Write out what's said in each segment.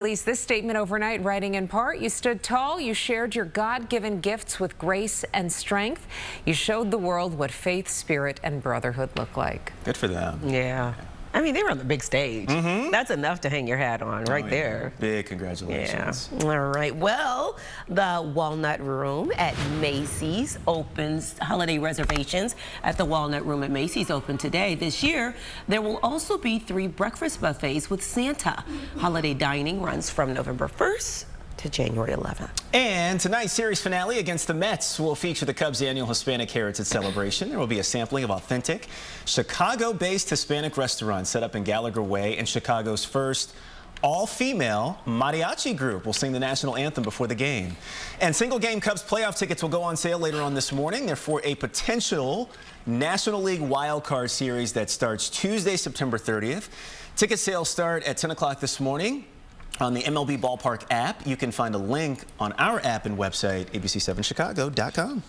Released this statement overnight, writing in part, "You stood tall, you shared your God-given gifts with grace and strength. You showed the world what faith, spirit, and brotherhood look like." Good for them. Yeah. I mean, they were on the big stage. That's enough to hang your hat on right there. Big congratulations. Yeah. All right. Well, the Walnut Room at Macy's opens. Holiday reservations at the Walnut Room at Macy's open today. This year, there will also be 3 breakfast buffets with Santa. Holiday dining runs from November 1st to January 11th. And tonight's series finale against the Mets will feature the Cubs' annual Hispanic Heritage Celebration. There will be a sampling of authentic Chicago-based Hispanic restaurants set up in Gallagher Way, and Chicago's first all-female mariachi group will sing the national anthem before the game. And single-game Cubs playoff tickets will go on sale later on this morning. They're for a potential National League wildcard series that starts Tuesday, September 30th. Ticket sales start at 10 o'clock this morning. On the MLB Ballpark app, you can find a link on our app and website, abc7chicago.com.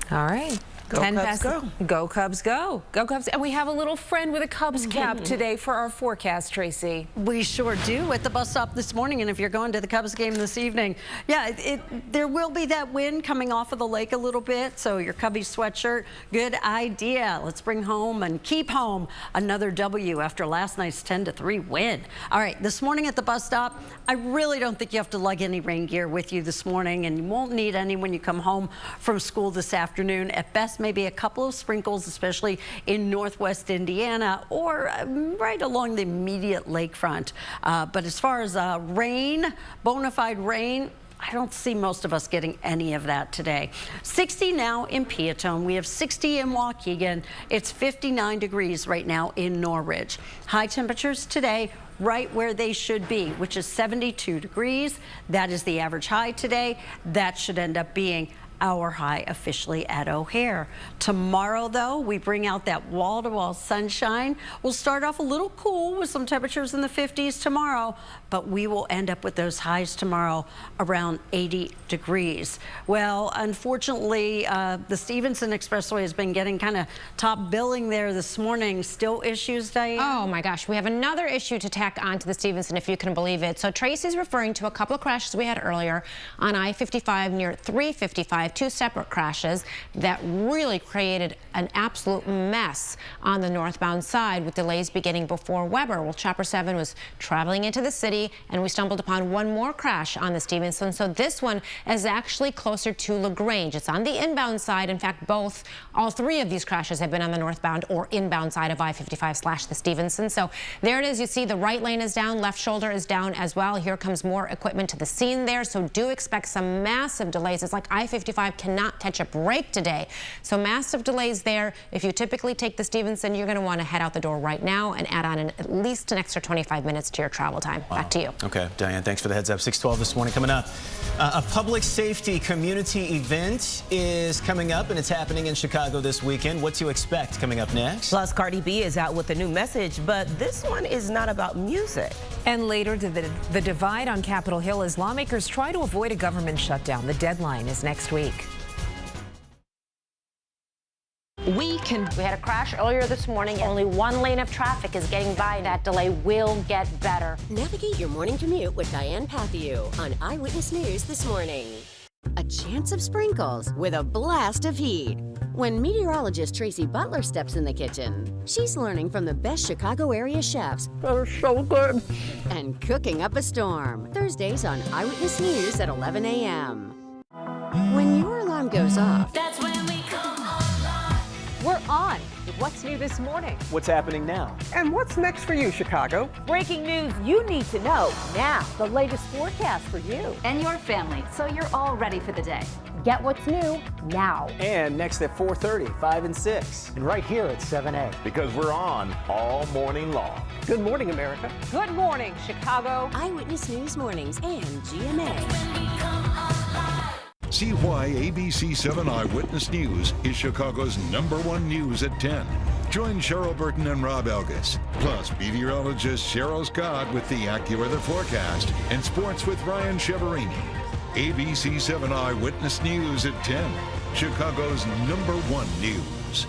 All right. Go Cubs, go. Go Cubs, go. Go Cubs. And we have a little friend with a Cubs cap today for our forecast, Tracy. We sure do, at the bus stop this morning. And if you're going to the Cubs game this evening, yeah, there will be that wind coming off of the lake a little bit. So your Cubby sweatshirt, good idea. Let's bring home and keep home another W after last night's 10-3 win. All right, this morning at the bus stop, I really don't think you have to lug any rain gear with you this morning, and you won't need any when you come home from school this afternoon. At best, maybe a couple of sprinkles, especially in northwest Indiana or right along the immediate lakefront. But as far as rain, bona fide rain, I don't see most of us getting any of that today. 60 now in Peatone. We have 60 in Waukegan. It's 59 degrees right now in Norridge. High temperatures today right where they should be, which is 72 degrees. That is the average high today. That should end up being our high officially at O'Hare. Tomorrow, though, we bring out that wall-to-wall sunshine. We'll start off a little cool with some temperatures in the 50s tomorrow, but we will end up with those highs tomorrow around 80 degrees. Well, unfortunately, the Stevenson Expressway has been getting kind of top billing there this morning. Still issues, Diane? Oh my gosh, we have another issue to tack onto the Stevenson, if you can believe it. So Tracy's referring to a couple of crashes we had earlier on I-55 near 355. 2 separate crashes that really created an absolute mess on the northbound side, with delays beginning before Weber. Well, Chopper 7 was traveling into the city, and we stumbled upon one more crash on the Stevenson. So this one is actually closer to LaGrange. It's on the inbound side. In fact, all 3 of these crashes have been on the northbound or inbound side of I-55 / the Stevenson. So there it is. You see the right lane is down, left shoulder is down as well. Here comes more equipment to the scene there. So do expect some massive delays. It's like I-55 cannot catch a break today. So massive delays there. If you typically take the Stevenson, you're going to want to head out the door right now and add on at least an extra 25 minutes to your travel time. Wow. Back to you. Okay, Diane, thanks for the heads up. 6:12 this morning coming up. A public safety community event is coming up, and it's happening in Chicago this weekend. What to expect coming up next? Plus, Cardi B is out with a new message, but this one is not about music. And later, the divide on Capitol Hill as lawmakers try to avoid a government shutdown. The deadline is next week. We had a crash earlier this morning. Only 1 lane of traffic is getting by. That delay will get better. Navigate your morning commute with Diane Pathieu on Eyewitness News this morning. A chance of sprinkles with a blast of heat. When meteorologist Tracy Butler steps in the kitchen, she's learning from the best Chicago area chefs. They're so good. And cooking up a storm. Thursdays on Eyewitness News at 11 a.m. When your alarm goes off, That's when we come alive. We're on with what's new this morning. What's happening now? And what's next for you, Chicago? Breaking news you need to know now. The latest forecast for you And your family, so you're all ready for the day. Get what's new now. And next at 4:30, 5 and 6. And right here at 7A. Because we're on all morning long. Good morning, America. Good morning, Chicago. Eyewitness News Mornings and GMA. See why ABC7 Eyewitness News is Chicago's #1 news at 10. Join Cheryl Burton and Rob Elgis, plus meteorologist Cheryl Scott with the AccuWeather forecast and sports with Ryan Cheverini. ABC7 Eyewitness News at 10, Chicago's #1 news.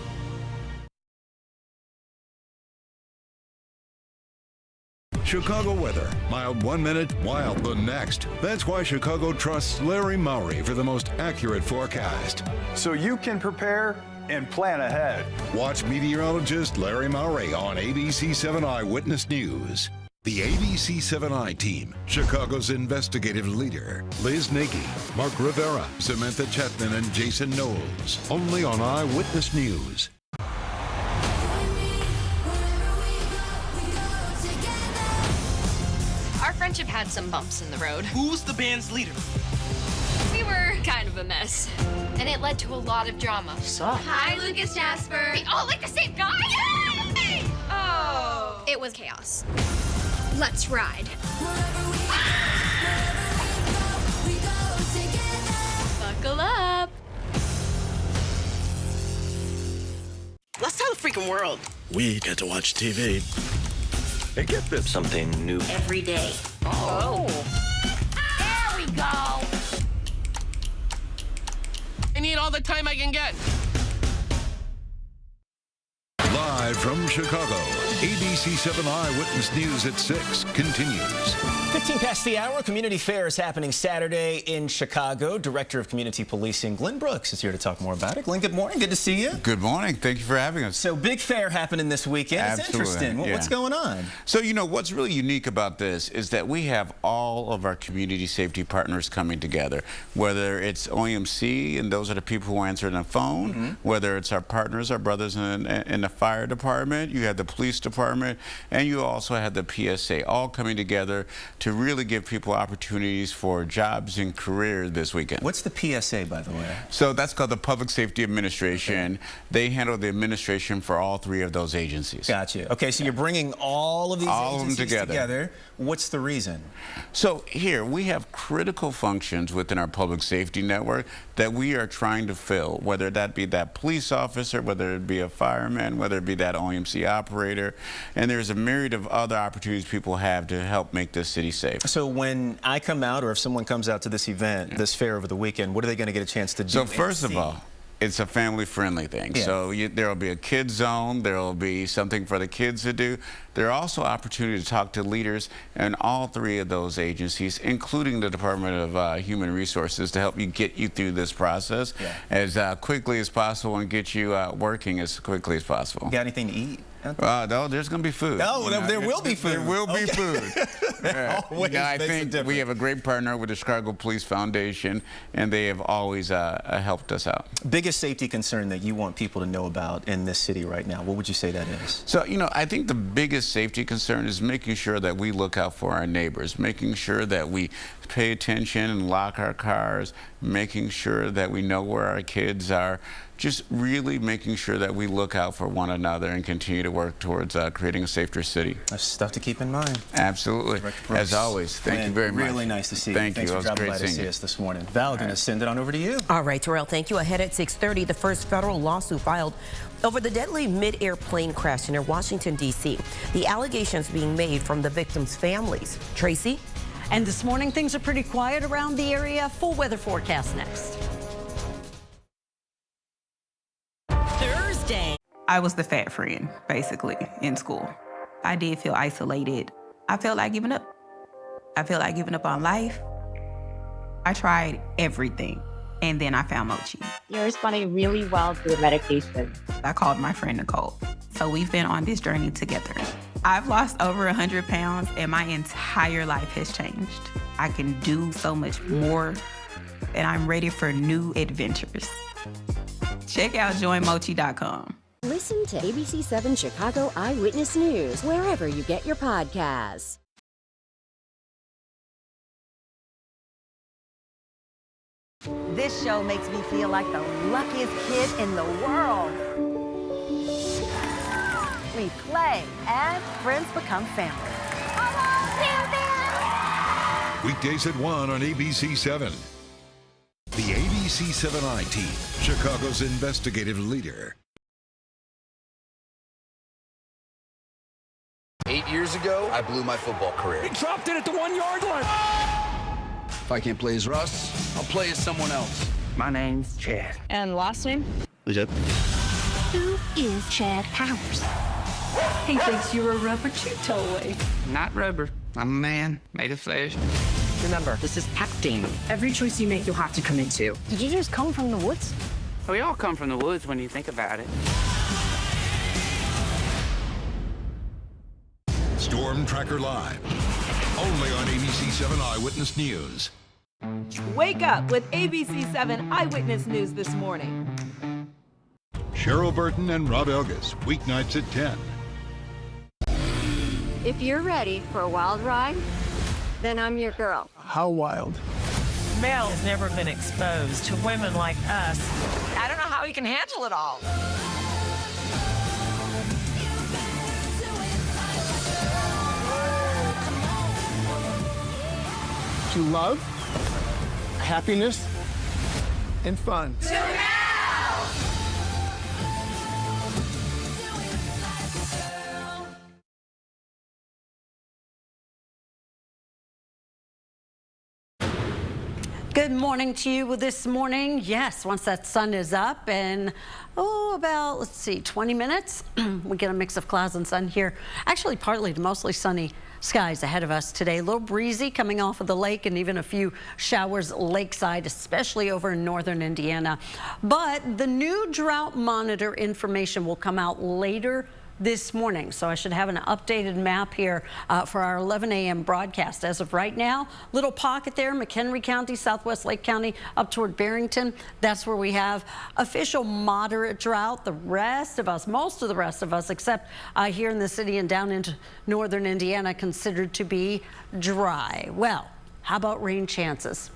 Chicago weather. Mild 1 minute, wild the next. That's why Chicago trusts Larry Mowry for the most accurate forecast. So you can prepare and plan ahead. Watch meteorologist Larry Mowry on ABC 7 Eyewitness News. The ABC 7i team, Chicago's investigative leader, Liz Nagy, Mark Rivera, Samantha Chetman, and Jason Knowles. Only on Eyewitness News. Our friendship had some bumps in the road. Who's the band's leader? We were kind of a mess. And it led to a lot of drama. Suck. Hi, Lucas Jasper. We all like the same guy? Yay! Oh. It was chaos. Let's ride. Buckle up. Let's tell the freaking world. We get to watch TV and get them something new Every day. Oh. There we go. I need all the time I can get. Live from Chicago, ABC 7 Eyewitness News at 6 continues. 15 past the hour, community fair is happening Saturday in Chicago. Director of Community Policing Glenn Brooks is here to talk more about it. Glenn, good morning. Good to see you. Good morning. Thank you for having us. So big fair happening this weekend. Absolutely. It's interesting. Yeah. What's going on? So, you know, what's really unique about this is that we have all of our community safety partners coming together, whether it's OMC, and those are the people who answer the phone, whether it's our partners, our brothers in the fire department, you have the police department, and you also have the PSA, all coming together to really give people opportunities for jobs and careers this weekend. What's the PSA, by the way? So that's called the Public Safety Administration. Okay. They handle the administration for all three of those agencies. Gotcha. Okay, so you're bringing all of these agencies together. What's the reason? So here, we have critical functions within our public safety network that we are trying to fill, whether that be that police officer, whether it be a fireman, whether it be that OMC operator, and there's a myriad of other opportunities people have to help make this city safe. So when I come out, or if someone comes out to this event, this fair over the weekend, what are they going to get a chance to do? So first of all, it's a family-friendly thing. Yeah. So there will be a kids zone. There will be something for the kids to do. There are also opportunities to talk to leaders in all three of those agencies, including the Department of Human Resources, to help you get you through this process as quickly as possible and get you working as quickly as possible. Got anything to eat? No, there's going to be food. Oh, there will be food. There will be food. I think we have a great partner with the Chicago Police Foundation, and they have always helped us out. Biggest safety concern that you want people to know about in this city right now, what would you say that is? So, you know, I think the biggest safety concern is making sure that we look out for our neighbors, making sure that we pay attention and lock our cars, making sure that we know where our kids are, just really making sure that we look out for one another and continue to work towards creating a safer city. That's stuff to keep in mind. Absolutely. As always, thank you very much. Really nice to see you. Thanks for dropping by to see us this morning. Val, going to send it on over to you. All right, Terrell, thank you. Ahead at 6:30, the first federal lawsuit filed over the deadly mid-air plane crash near Washington, D.C. The allegations being made from the victims' families. Tracy? And this morning, things are pretty quiet around the area. Full weather forecast next. Thursday. I was the fat friend, basically, in school. I did feel isolated. I felt like giving up. I felt like giving up on life. I tried everything, and then I found Mochi. You're responding really well to the medication. I called my friend Nicole. So we've been on this journey together. I've lost over 100 pounds, and my entire life has changed. I can do so much more, and I'm ready for new adventures. Check out joinmochi.com. Listen to ABC 7 Chicago Eyewitness News wherever you get your podcasts. This show makes me feel like the luckiest kid in the world. We play and friends become family. Weekdays at 1 on ABC 7. The ABC 7i team, Chicago's investigative leader. 8 years ago, I blew my football career. He dropped it at the 1 yard line. If I can't play as Russ, I'll play as someone else. My name's Chad. And last name? Who's that? Who is Chad Powers? He thinks you're a rubber chew toy. Not rubber. I'm a man made of flesh. Remember, this is acting. Every choice you make, you'll have to commit to. Did you just come from the woods? We all come from the woods when you think about it. Storm Tracker Live, only on ABC 7 Eyewitness News. Wake up with ABC 7 Eyewitness News this morning. Cheryl Burton and Rob Elgas, weeknights at 10. If you're ready for a wild ride, then I'm your girl. How wild? Mel has never been exposed to women like us. I don't know how he can handle it all. To love, happiness, and fun. Good morning to you this morning. Yes, once that sun is up and about, let's see, 20 minutes, we get a mix of clouds and sun here. Actually, partly to mostly sunny skies ahead of us today. A little breezy coming off of the lake and even a few showers lakeside, especially over in northern Indiana. But the new drought monitor information will come out later this morning, so I should have an updated map here for our 11 a.m. broadcast. As of right now, little pocket there, McHenry County, Southwest Lake County, up toward Barrington. That's where we have official moderate drought. The rest of us, most of the rest of us, except here in the city and down into northern Indiana, considered to be dry. Well, how about rain chances?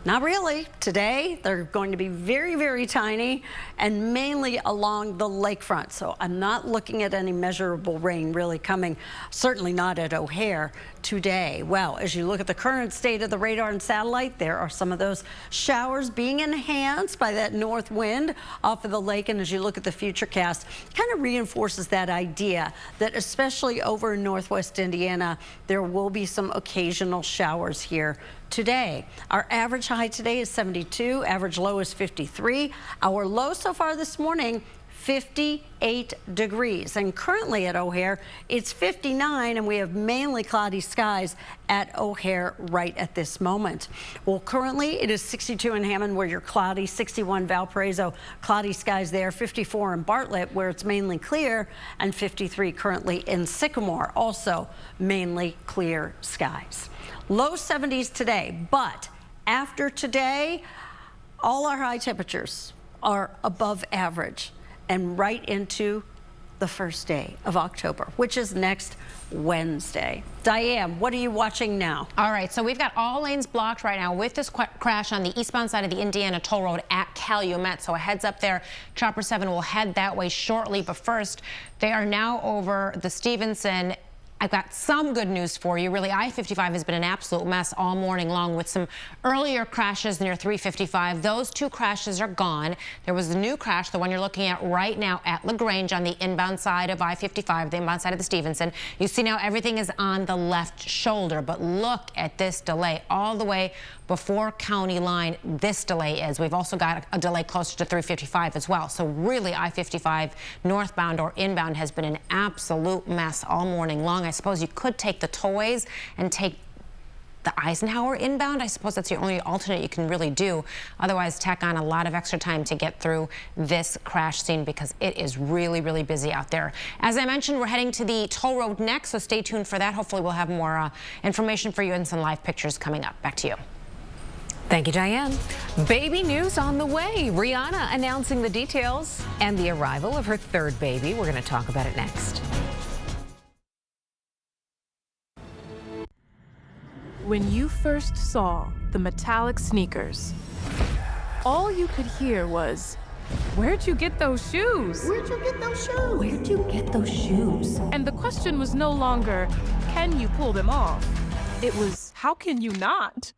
Not really. Today, they're going to be very, very tiny and mainly along the lakefront. So I'm not looking at any measurable rain really coming, certainly not at O'Hare today. Well, as you look at the current state of the radar and satellite, there are some of those showers being enhanced by that north wind off of the lake. And as you look at the futurecast, it kind of reinforces that idea that especially over in northwest Indiana, there will be some occasional showers here today. Our average high today is 72, average low is 53. Our low so far this morning, 58 degrees. And currently at O'Hare, it's 59, and we have mainly cloudy skies at O'Hare right at this moment. Well, currently it is 62 in Hammond where you're cloudy, 61 Valparaiso, cloudy skies there, 54 in Bartlett where it's mainly clear, and 53 currently in Sycamore, also mainly clear skies. Low 70s today, but after today, all our high temperatures are above average and right into the first day of October, which is next Wednesday. Diane, what are you watching now? All right, so we've got all lanes blocked right now with this crash on the eastbound side of the Indiana Toll Road at Calumet. So a heads up there. Chopper 7 will head that way shortly, but first, they are now over the Stevenson. I've got some good news for you. Really, I-55 has been an absolute mess all morning long with some earlier crashes near 355. Those two crashes are gone. There was the new crash, the one you're looking at right now at LaGrange on the inbound side of I-55, the inbound side of the Stevenson. You see now everything is on the left shoulder, but look at this delay all the way before county line. This delay is. We've also got a delay closer to 355 as well. So really, I-55 northbound or inbound has been an absolute mess all morning long. I suppose you could take the toys and take the Eisenhower inbound. I suppose that's the only alternate you can really do. Otherwise, tack on a lot of extra time to get through this crash scene because it is really, really busy out there. As I mentioned, we're heading to the toll road next, so stay tuned for that. Hopefully, we'll have more information for you and some live pictures coming up. Back to you. Thank you, Diane. Baby news on the way. Rihanna announcing the details and the arrival of her third baby. We're going to talk about it next. When you first saw the metallic sneakers, all you could hear was, "Where'd you get those shoes? Where'd you get those shoes? Where'd you get those shoes?" And the question was no longer, can you pull them off? It was, how can you not?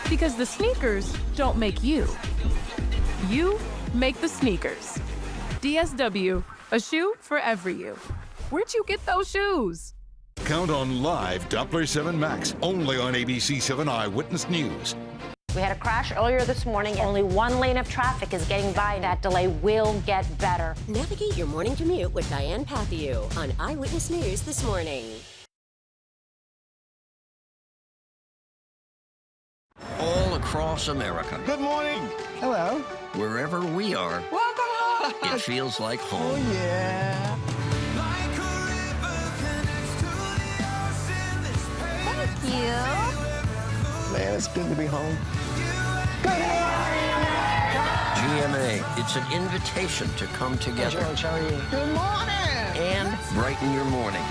Because the sneakers don't make you. You make the sneakers. DSW, a shoe for every you. Where'd you get those shoes? Count on live Doppler 7 Max, only on ABC 7 Eyewitness News. We had a crash earlier this morning. Only one lane of traffic is getting by. That delay will get better. Navigate your morning commute with Diane Pathieu on Eyewitness News this morning. All across America. Good morning. Hello. Wherever we are, Welcome home. it feels like home. Oh, yeah. Thank you. Man, it's good to be home. GMA, it's an invitation to come together George, how are you? Good morning. and brighten your morning.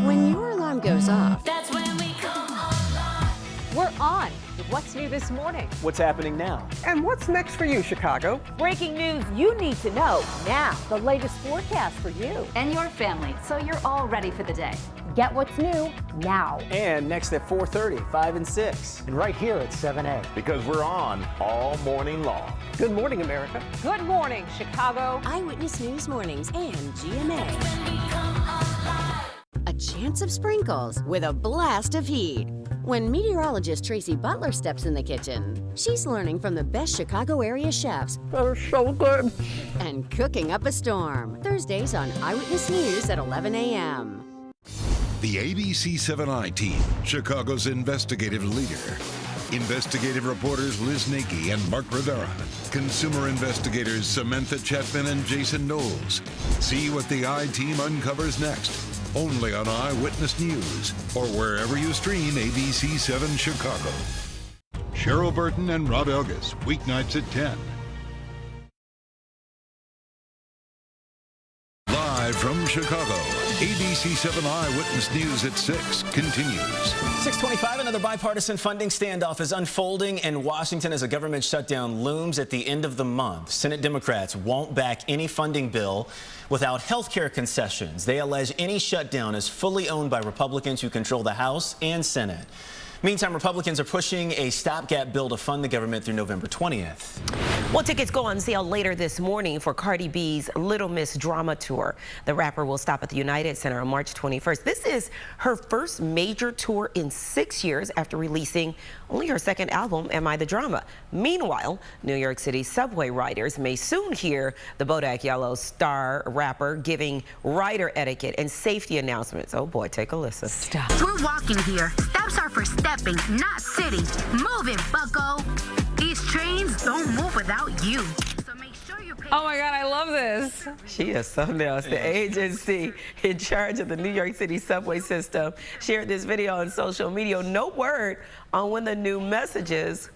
When your alarm goes off, That's when we come alive. We're on with What's New This Morning. What's happening now? And what's next for you, Chicago? Breaking news you need to know now. The latest forecast for you and your family, so you're all ready for the day. Get what's new now. And next at 4:30, 5 and 6. And right here at 7A. Because we're on all morning long. Good morning, America. Good morning, Chicago. Eyewitness News Mornings and GMA. A chance of sprinkles with a blast of heat. When meteorologist Tracy Butler steps in the kitchen, she's learning from the best Chicago area chefs. They're so good. And cooking up a storm. Thursdays on Eyewitness News at 11 a.m. The ABC7I team, Chicago's investigative leader. Investigative reporters Liz Nakey and Mark Rivera. Consumer investigators Samantha Chetman and Jason Knowles. See what the I-Team uncovers next. Only on Eyewitness News or wherever you stream ABC7 Chicago. Cheryl Burton and Rob Elgis, weeknights at 10. Live from Chicago, ABC7 Eyewitness News at 6 continues. 6:25, another bipartisan funding standoff is unfolding in Washington as a government shutdown looms at the end of the month. Senate Democrats won't back any funding bill without health care concessions. They allege any shutdown is fully owned by Republicans who control the House and Senate. Meantime, Republicans are pushing a stopgap bill to fund the government through November 20th. Well, tickets go on sale later this morning for Cardi B's Little Miss Drama Tour. The rapper will stop at the United Center on March 21st. This is her first major tour in 6 years after releasing only her second album, Am I the Drama? Meanwhile, New York City subway riders may soon hear the Bodak Yellow star rapper giving rider etiquette and safety announcements. Oh boy, take a listen. Stop. We're walking here. Steps are for stepping, not sitting. Move it, bucko. These trains don't move without you. So make sure you pay. Oh my God, I love this. She is something else. The agency in charge of the New York City subway system shared this video on social media. No word on when the new messages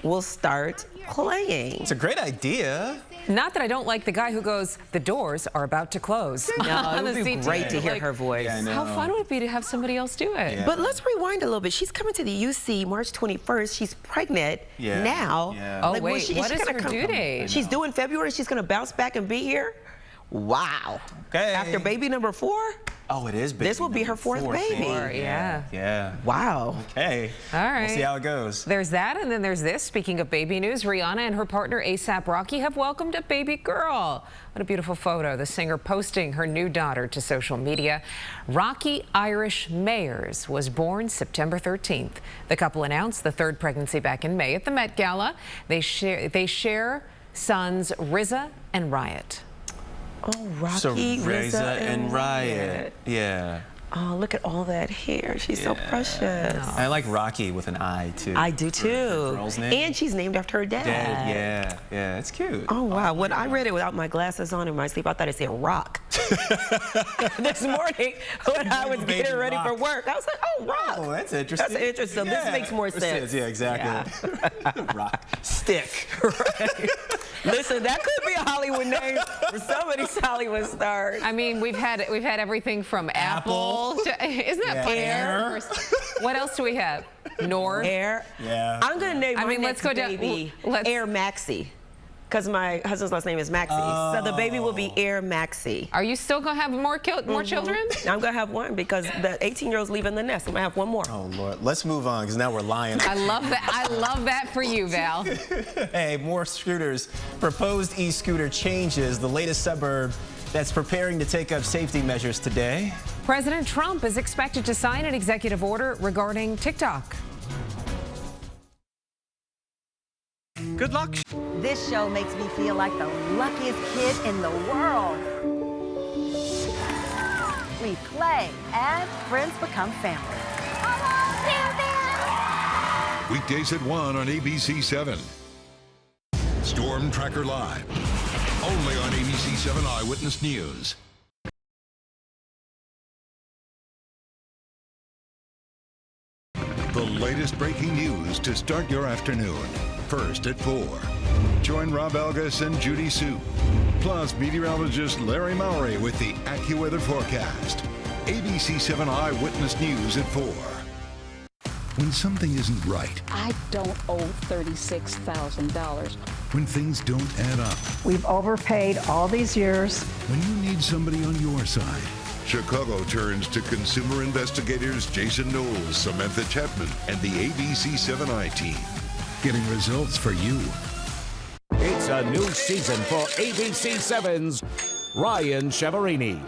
will start playing. It's a great idea. Not that I don't like the guy who goes, the doors are about to close. No, it would be great to hear her voice. Yeah, I know. How fun would it be to have somebody else do it? Yeah. But let's rewind a little bit. She's coming to the UC March 21st. She's pregnant now. Yeah. Oh, Like, wait, what is her due date? She's due in February. She's going to bounce back and be here. Wow. Okay. After baby number 4? Oh, it is baby. This will be her fourth baby. Yeah. Yeah. Wow. Okay. All right. We'll see how it goes. There's that, and then there's this. Speaking of baby news, Rihanna and her partner A$AP Rocky have welcomed a baby girl. What a beautiful photo. The singer posting her new daughter to social media. Rocky Irish Mayers was born September 13th. The couple announced the third pregnancy back in May at the Met Gala. They share sons Rizza and Riot. Oh, Rocky, So RZA, and Riot. Yeah. Oh, look at all that hair. She's so precious. I like Rocky with an I, too. I do, too. Girl's name. And she's named after her dad. Yeah, it's cute. Oh, wow. When I read it without my glasses on in my sleep, I thought it said rock. This morning, when I was getting ready for work, I was like, oh, rock. Oh, that's interesting. That's interesting. Yeah. This makes more sense. Yeah, exactly. Yeah. Rock. Stick. Right. Listen, that could be a Hollywood name for some of these Hollywood stars. I mean, we've had everything from Apple to, isn't that funny? Air. What else do we have? North. Air. Yeah. I'm gonna name my let's next go down. baby Air Maxie, because my husband's last name is Maxie. So the baby will be Air Maxie. Are you still gonna have more children? I'm gonna have one because the 18-year-old's leaving the nest. I'm gonna have one more. Oh, Lord. Let's move on, because now we're lying. I love that. I love that for you, Val. Hey, more scooters. Proposed e-scooter changes. The latest suburb that's preparing to take up safety measures today. President Trump is expected to sign an executive order regarding TikTok. Good luck. This show makes me feel like the luckiest kid in the world. We play and friends become family. Weekdays at 1 on ABC 7. Storm Tracker Live. Only on ABC 7 Eyewitness News. The latest breaking news to start your afternoon. First at 4. Join Rob Elgas and Judy Sue. Plus meteorologist Larry Mowry with the AccuWeather forecast. ABC 7 Eyewitness News at 4. When something isn't right. I don't owe $36,000. When things don't add up. We've overpaid all these years. When you need somebody on your side. Chicago turns to consumer investigators Jason Knowles, Samantha Chapman, and the ABC 7i team. Getting results for you. It's a new season for ABC 7's Ryan Chiaverini.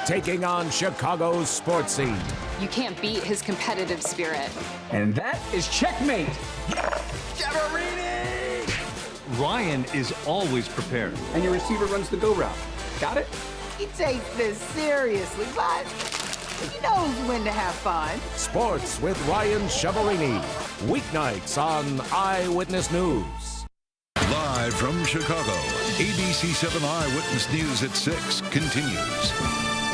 Taking on Chicago's sports scene. You can't beat his competitive spirit. And that is checkmate. Chiaverini! Ryan is always prepared. And your receiver runs the go route. Got it? He takes this seriously, but he knows when to have fun. Sports with Ryan Chiaverini. Weeknights on Eyewitness News. Live from Chicago, ABC 7 Eyewitness News at 6 continues.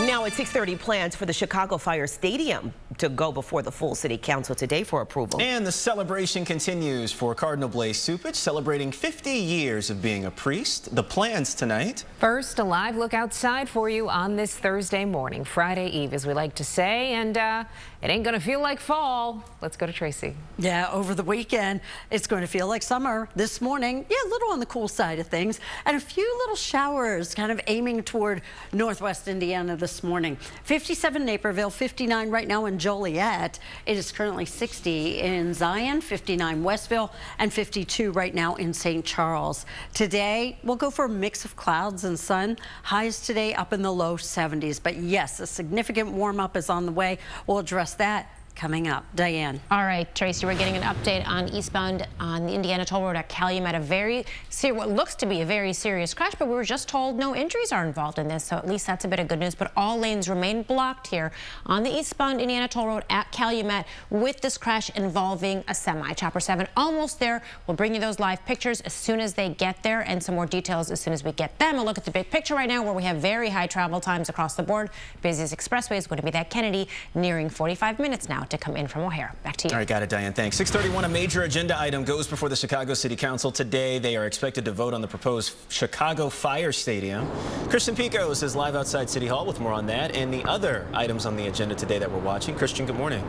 Now at 6:30, plans for the Chicago Fire Stadium to go before the full city council today for approval. And the celebration continues for Cardinal Blaise Cupich, celebrating 50 years of being a priest. The plans tonight. First, a live look outside for you on this Thursday morning, Friday Eve, as we like to say, and it ain't going to feel like fall. Let's go to Tracy. Yeah, over the weekend, it's going to feel like summer. This morning, yeah, a little on the cool side of things, and a few little showers kind of aiming toward northwest Indiana this morning. 57 Naperville, 59 right now in Joliet. It is currently 60 in Zion, 59 Westville, and 52 right now in St. Charles. Today, we'll go for a mix of clouds and sun. Highs today up in the low 70s. But yes, a significant warm up is on the way. We'll address that coming up. Diane. All right, Tracy, we're getting an update on eastbound on the Indiana Toll Road at Calumet. What looks to be a very serious crash, but we were just told no injuries are involved in this, so at least that's a bit of good news. But all lanes remain blocked here on the eastbound Indiana Toll Road at Calumet with this crash involving a semi. Chopper 7 almost there. We'll bring you those live pictures as soon as they get there and some more details as soon as we get them. A look at the big picture right now where we have very high travel times across the board. Busiest expressway is going to be that Kennedy, nearing 45 minutes now to come in from O'Hare. Back to you. All right, got it, Diane. Thanks. 6:31, a major agenda item goes before the Chicago City Council today. They are expected to vote on the proposed Chicago Fire Stadium. Christian Picos is live outside City Hall with more on that and the other items on the agenda today that we're watching. Christian, good morning.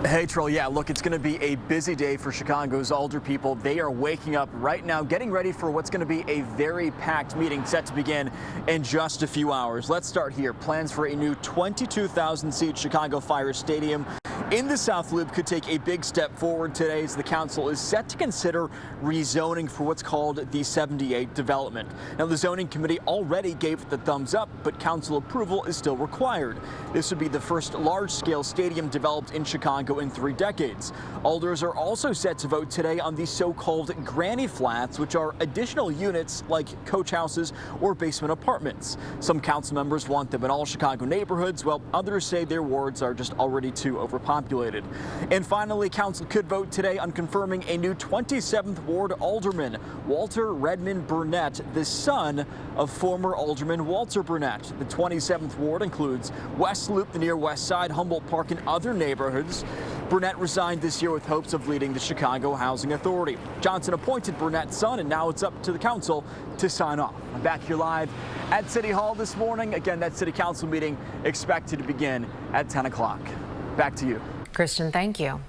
Hey, Troll. Yeah, look, it's going to be a busy day for Chicago's older people. They are waking up right now, getting ready for what's going to be a very packed meeting set to begin in just a few hours. Let's start here. Plans for a new 22,000-seat Chicago Fire Stadium in the South Loop could take a big step forward today as the council is set to consider rezoning for what's called the 78 development. Now, the zoning committee already gave it the thumbs up, but council approval is still required. This would be the first large-scale stadium developed in Chicago in 3 decades. Alders are also set to vote today on the so-called granny flats, which are additional units like coach houses or basement apartments. Some council members want them in all Chicago neighborhoods, while others say their wards are just already too overpopulated. And finally, council could vote today on confirming a new 27th Ward alderman, Walter Redmond Burnett, the son of former Alderman Walter Burnett. The 27th Ward includes West Loop, the near West Side, Humboldt Park, and other neighborhoods. Burnett resigned this year with hopes of leading the Chicago Housing Authority. Johnson appointed Burnett's son, and now it's up to the council to sign off. I'm back here live at City Hall this morning. Again, that city council meeting expected to begin at 10 o'clock. Back to you. Christian, thank you.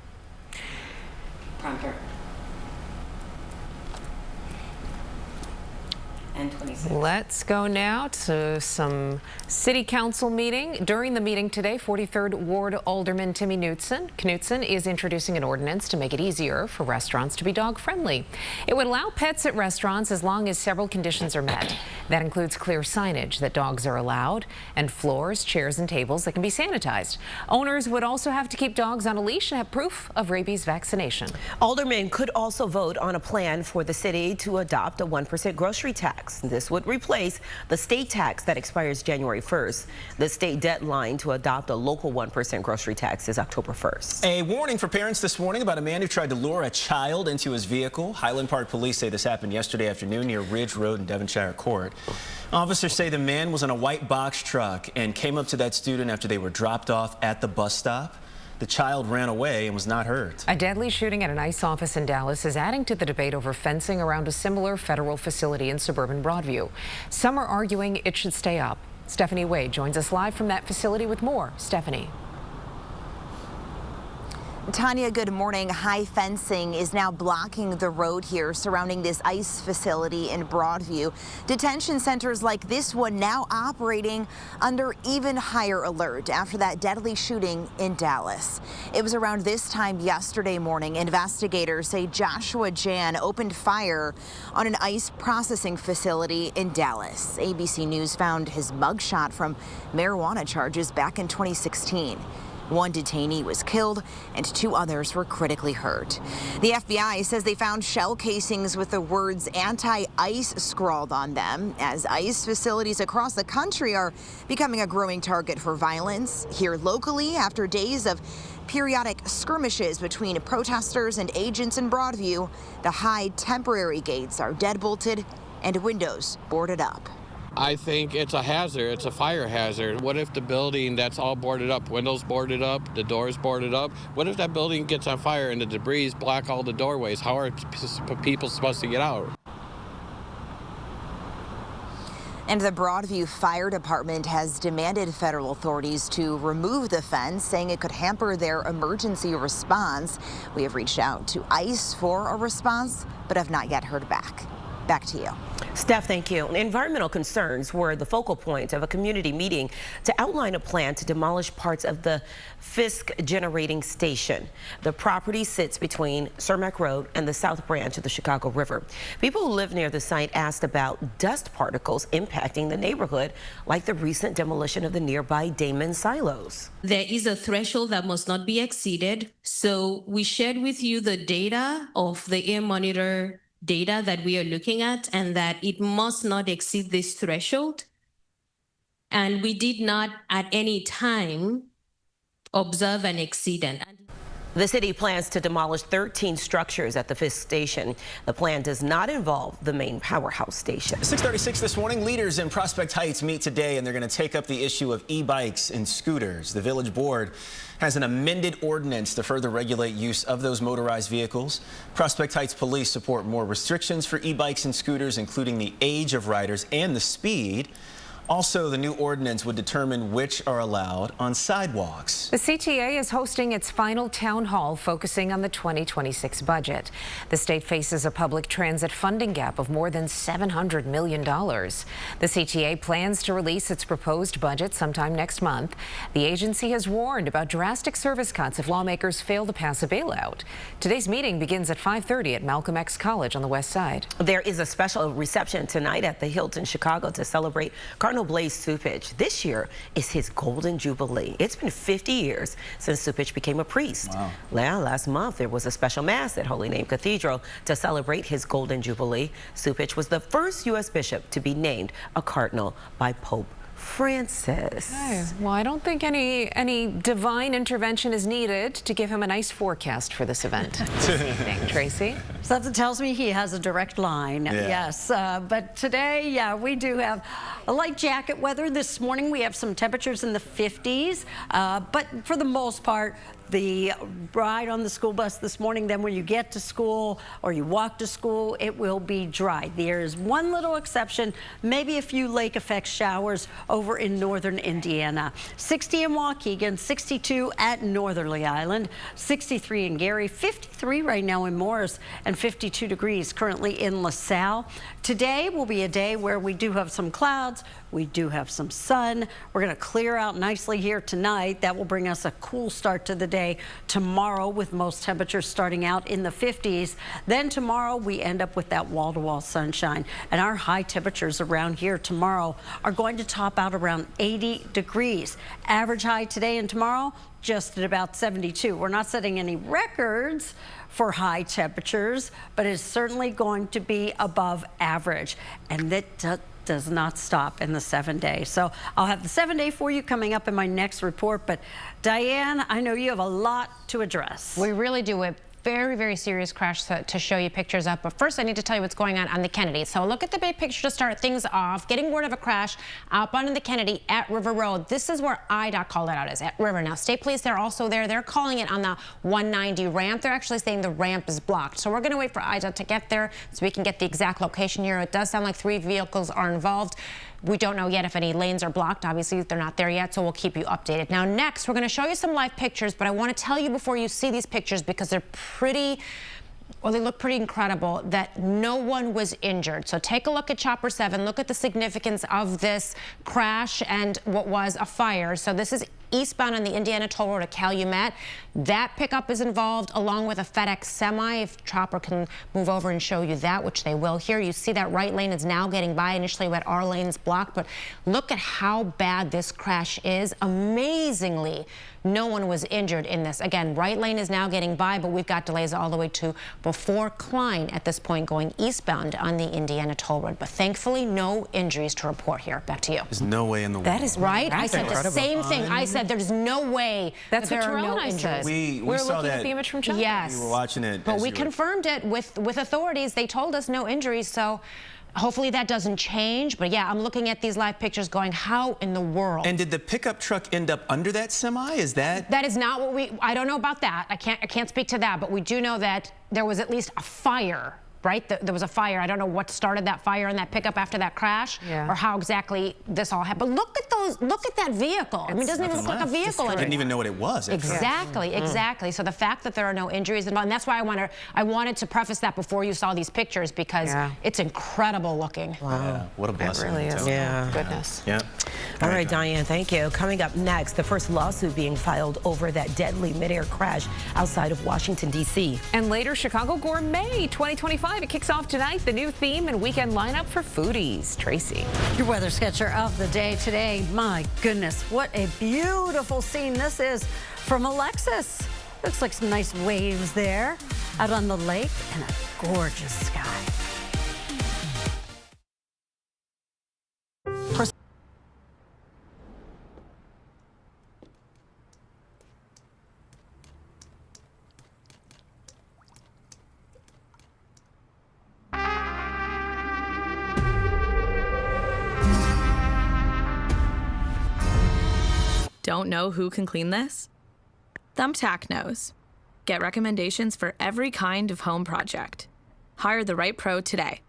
and 26. Let's go now to some city council meeting. During the meeting today, 43rd Ward Alderman Timmy Knutson is introducing an ordinance to make it easier for restaurants to be dog friendly. It would allow pets at restaurants as long as several conditions are met. That includes clear signage that dogs are allowed and floors, chairs and tables that can be sanitized. Owners would also have to keep dogs on a leash and have proof of rabies vaccination. Aldermen could also vote on a plan for the city to adopt a 1% grocery tax. This would replace the state tax that expires January 1st. The state deadline to adopt a local 1% grocery tax is October 1st. A warning for parents this morning about a man who tried to lure a child into his vehicle. Highland Park police say this happened yesterday afternoon near Ridge Road in Devonshire Court. Officers say the man was in a white box truck and came up to that student after they were dropped off at the bus stop. The child ran away and was not hurt. A deadly shooting at an ICE office in Dallas is adding to the debate over fencing around a similar federal facility in suburban Broadview. Some are arguing it should stay up. Stephanie Wade joins us live from that facility with more. Stephanie. Tanya, good morning. High fencing is now blocking the road here surrounding this ICE facility in Broadview. Detention centers like this one now operating under even higher alert after that deadly shooting in Dallas. It was around this time yesterday morning. Investigators say Joshua Jan opened fire on an ICE processing facility in Dallas. ABC News found his mugshot from marijuana charges back in 2016. One detainee was killed and 2 others were critically hurt. The FBI says they found shell casings with the words anti-ICE scrawled on them, as ICE facilities across the country are becoming a growing target for violence. Here locally, after days of periodic skirmishes between protesters and agents in Broadview, the high temporary gates are deadbolted and windows boarded up. I think it's a hazard. It's a fire hazard. What if the building that's all boarded up, windows boarded up, the doors boarded up? What if that building gets on fire and the debris block all the doorways? How are people supposed to get out? And the Broadview Fire Department has demanded federal authorities to remove the fence, saying it could hamper their emergency response. We have reached out to ICE for a response, but have not yet heard back. Back to you. Steph, thank you. Environmental concerns were the focal point of a community meeting to outline a plan to demolish parts of the Fisk generating station. The property sits between Cermak Road and the South Branch of the Chicago River. People who live near the site asked about dust particles impacting the neighborhood, like the recent demolition of the nearby Damon silos. There is a threshold that must not be exceeded. So we shared with you the data of the air monitor data that we are looking at, and that it must not exceed this threshold. And we did not at any time observe an exceedant. The city plans to demolish 13 structures at the Fisk station. The plan does not involve the main powerhouse station. 6:36 this morning, leaders in Prospect Heights meet today, and they're going to take up the issue of e-bikes and scooters. The village board has an amended ordinance to further regulate use of those motorized vehicles. Prospect Heights police support more restrictions for e-bikes and scooters, including the age of riders and the speed. Also, the new ordinance would determine which are allowed on sidewalks. The CTA is hosting its final town hall focusing on the 2026 budget. The state faces a public transit funding gap of more than $700 million. The CTA plans to release its proposed budget sometime next month. The agency has warned about drastic service cuts if lawmakers fail to pass a bailout. Today's meeting begins at 5:30 at Malcolm X College on the west side. There is a special reception tonight at the Hilton Chicago to celebrate Cardinal Blaise Cupich. This year is his Golden Jubilee. It's been 50 years since Cupich became a priest. Wow. Now, last month there was a special mass at Holy Name Cathedral to celebrate his Golden Jubilee. Cupich was the first U.S. bishop to be named a cardinal by Pope Francis. Okay. Well, I don't think any divine intervention is needed to give him a nice forecast for this event. Tracy? Something tells me he has a direct line. Yeah. Yes, but today, yeah, we do have a light jacket weather. This morning we have some temperatures in the 50s, but for the most part, the ride on the school bus this morning. Then when you get to school or you walk to school, it will be dry. There is one little exception, maybe a few lake effect showers over in northern Indiana. 60 in Waukegan, 62 at Northerly Island, 63 in Gary, 53 right now in Morris, and 52 degrees currently in LaSalle. Today will be a day where we do have some clouds. We do have some sun. We're going to clear out nicely here tonight. That will bring us a cool start to the day tomorrow, with most temperatures starting out in the 50s. Then tomorrow we end up with that wall-to-wall sunshine, and our high temperatures around here tomorrow are going to top out around 80 degrees. Average high today and tomorrow just at about 72. We're not setting any records for high temperatures, but it's certainly going to be above average, and that does not stop in the 7-day. So I'll have the 7-day for you coming up in my next report. But Diane, I know you have a lot to address. We really do. A very, very serious crash to show you pictures of. But first, I need to tell you what's going on the Kennedy. So look at the big picture to start things off. Getting word of a crash outbound in the Kennedy at River Road. This is where IDOT called it out, is at River. Now, state police, they're also there. They're calling it on the 190 ramp. They're actually saying the ramp is blocked. So we're going to wait for IDOT to get there so we can get the exact location here. It does sound like 3 vehicles are involved. We don't know yet if any lanes are blocked. Obviously, they're not there yet, so we'll keep you updated. Now, next, we're going to show you some live pictures, but I want to tell you before you see these pictures, because they're pretty, well, they look pretty incredible, that no one was injured. So take a look at Chopper 7. Look at the significance of this crash and what was a fire. So this is eastbound on the Indiana Toll Road at Calumet. That pickup is involved, along with a FedEx semi. If Chopper can move over and show you that, which they will here. You see that right lane is now getting by. Initially, we had our lanes blocked, but look at how bad this crash is. Amazingly, no one was injured in this. Again, right lane is now getting by, but we've got delays all the way to before Klein at this point, going eastbound on the Indiana Toll Road. But thankfully, no injuries to report here. Back to you. There's no way in the world. That is right. I said the same thing. I said there's no way that's that what there are Terrell no and I injuries. said. We We're saw looking that. at the image from Chopper. Yes. We were watching it. But we confirmed it with authorities. They told us no injuries, so hopefully that doesn't change. But yeah, I'm looking at these live pictures going, how in the world? And did the pickup truck end up under that semi? Is that? That is not what I don't know about that. I can't speak to that, but we do know that there was at least a fire. Right? There was a fire. I don't know what started that fire in that pickup after that crash, or how exactly this all happened. But look at those. Look at that vehicle. I mean, it doesn't even look like a vehicle. I didn't even know what it was. Exactly, exactly. So the fact that there are no injuries involved, and that's why I wanted to preface that before you saw these pictures, because it's incredible looking. Wow. Yeah, what a blessing. It really is. Yeah. Goodness. Yeah. All right, Diane, thank you. Coming up next, the first lawsuit being filed over that deadly midair crash outside of Washington, D.C. And later, Chicago Gourmet 2025. It kicks off tonight. The new theme and weekend lineup for foodies. Tracy. Your weather sketcher of the day today. My goodness, what a beautiful scene this is from Alexis. Looks like some nice waves there out on the lake and a gorgeous sky. Don't know who can clean this? Thumbtack knows. Get recommendations for every kind of home project. Hire the right pro today.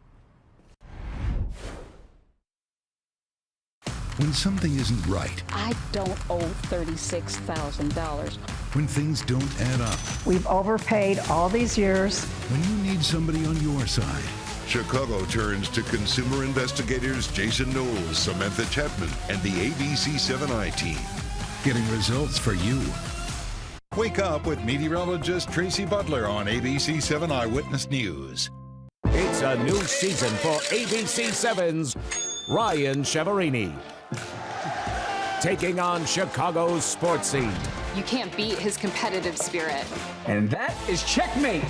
When something isn't right, I don't owe $36,000. when things don't add up, We've overpaid all these years. when you need somebody on your side, Chicago turns to consumer investigators Jason Knowles, Samantha Chapman, and the ABC7I team, getting results for you. Wake up with meteorologist Tracy Butler on ABC7 Eyewitness News. It's a new season for ABC7's Ryan Chiaverini, taking on Chicago's sports scene. You can't beat his competitive spirit. And that is checkmate.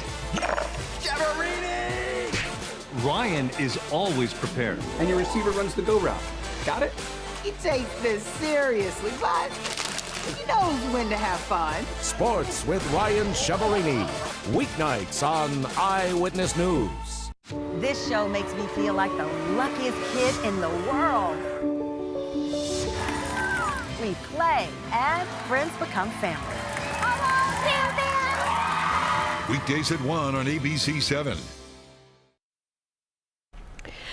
Ryan is always prepared. And your receiver runs the go route. Got it? He takes this seriously, but he knows when to have fun. Sports with Ryan Chiaverini, weeknights on Eyewitness News. This show makes me feel like the luckiest kid in the world. We play and friends become family. Weekdays at 1 on ABC 7.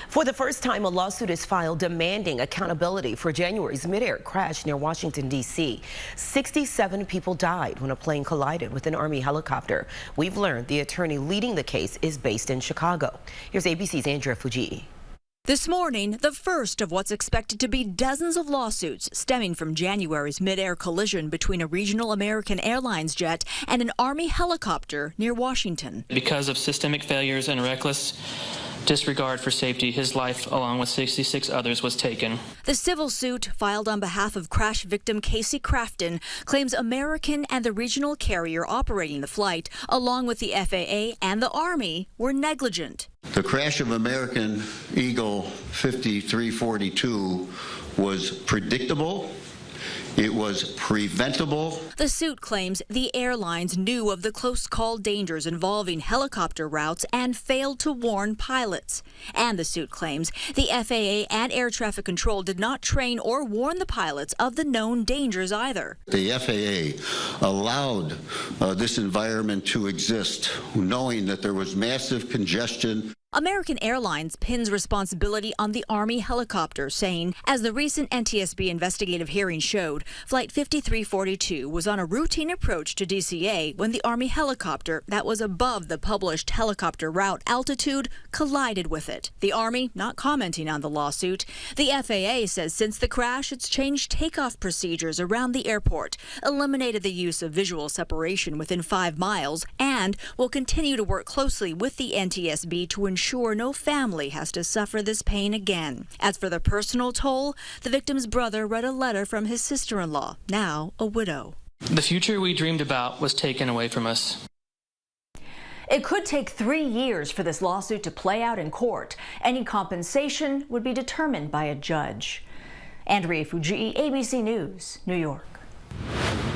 For the first time, a lawsuit is filed demanding accountability for January's mid-air crash near Washington, D.C. 67 people died when a plane collided with an Army helicopter. We've learned the attorney leading the case is based in Chicago. Here's ABC's Andrea Fuji. This morning, the first of what's expected to be dozens of lawsuits stemming from January's mid-air collision between a regional American Airlines jet and an Army helicopter near Washington. Because of systemic failures and reckless disregard for safety, his life, along with 66 others, was taken. The civil suit, filed on behalf of crash victim Casey Crafton, claims American and the regional carrier operating the flight, along with the FAA and the Army, were negligent. The crash of American Eagle 5342 was predictable. It was preventable. The suit claims the airlines knew of the close call dangers involving helicopter routes and failed to warn pilots. And the suit claims the FAA and air traffic control did not train or warn the pilots of the known dangers either. The FAA allowed this environment to exist, knowing that there was massive congestion. American Airlines pins responsibility on the Army helicopter, saying, as the recent NTSB investigative hearing showed, Flight 5342 was on a routine approach to DCA when the Army helicopter that was above the published helicopter route altitude collided with it. The Army not commenting on the lawsuit. The FAA says since the crash, it's changed takeoff procedures around the airport, eliminated the use of visual separation within 5 miles, and will continue to work closely with the NTSB to ensure no family has to suffer this pain again. As for the personal toll, the victim's brother read a letter from his sister-in-law, now a widow. The future we dreamed about was taken away from us. It could take 3 years for this lawsuit to play out in court. Any compensation would be determined by a judge. Andrea Fuji, ABC News, New York.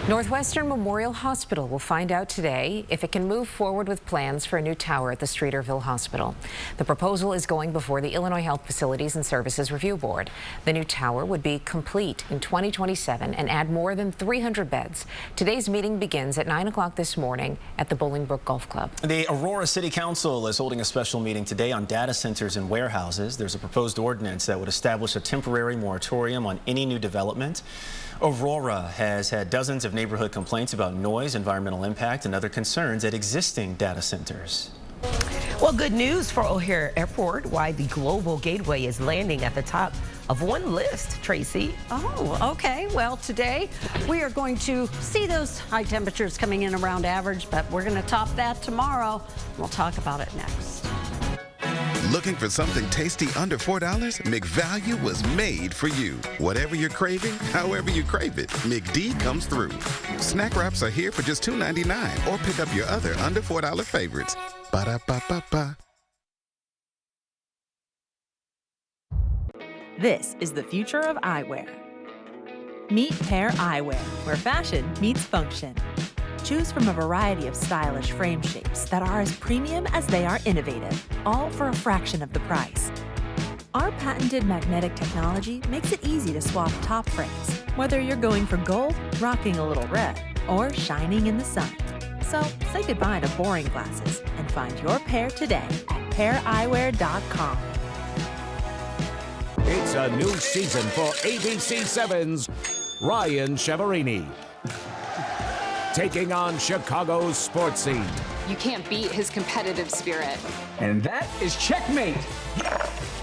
Northwestern Memorial Hospital will find out today if it can move forward with plans for a new tower at the Streeterville Hospital. The proposal is going before the Illinois Health Facilities and Services Review Board. The new tower would be complete in 2027 and add more than 300 beds. Today's meeting begins at 9 o'clock this morning at the Bolingbrook Golf Club. The Aurora City Council is holding a special meeting today on data centers and warehouses. There's a proposed ordinance that would establish a temporary moratorium on any new development. Aurora has had dozens of neighborhood complaints about noise, environmental impact, and other concerns at existing data centers. Well, good news for O'Hare Airport. Why the Global Gateway is landing at the top of one list, Tracy. Oh, okay. Well, today we are going to see those high temperatures coming in around average, but we're going to top that tomorrow. We'll talk about it next. Looking for something tasty under $4? McValue was made for you. Whatever you're craving, however you crave it, McD comes through. Snack wraps are here for just $2.99, or pick up your other under $4 favorites. Ba-da-ba-ba-ba. This is the future of eyewear. Meet Pair Eyewear, where fashion meets function. Choose from a variety of stylish frame shapes that are as premium as they are innovative, all for a fraction of the price. Our patented magnetic technology makes it easy to swap top frames, whether you're going for gold, rocking a little red, or shining in the sun. So say goodbye to boring glasses and find your pair today at paireyewear.com. It's a new season for ABC 7's Ryan Chiaverini, taking on Chicago's sports scene. You can't beat his competitive spirit. And that is checkmate.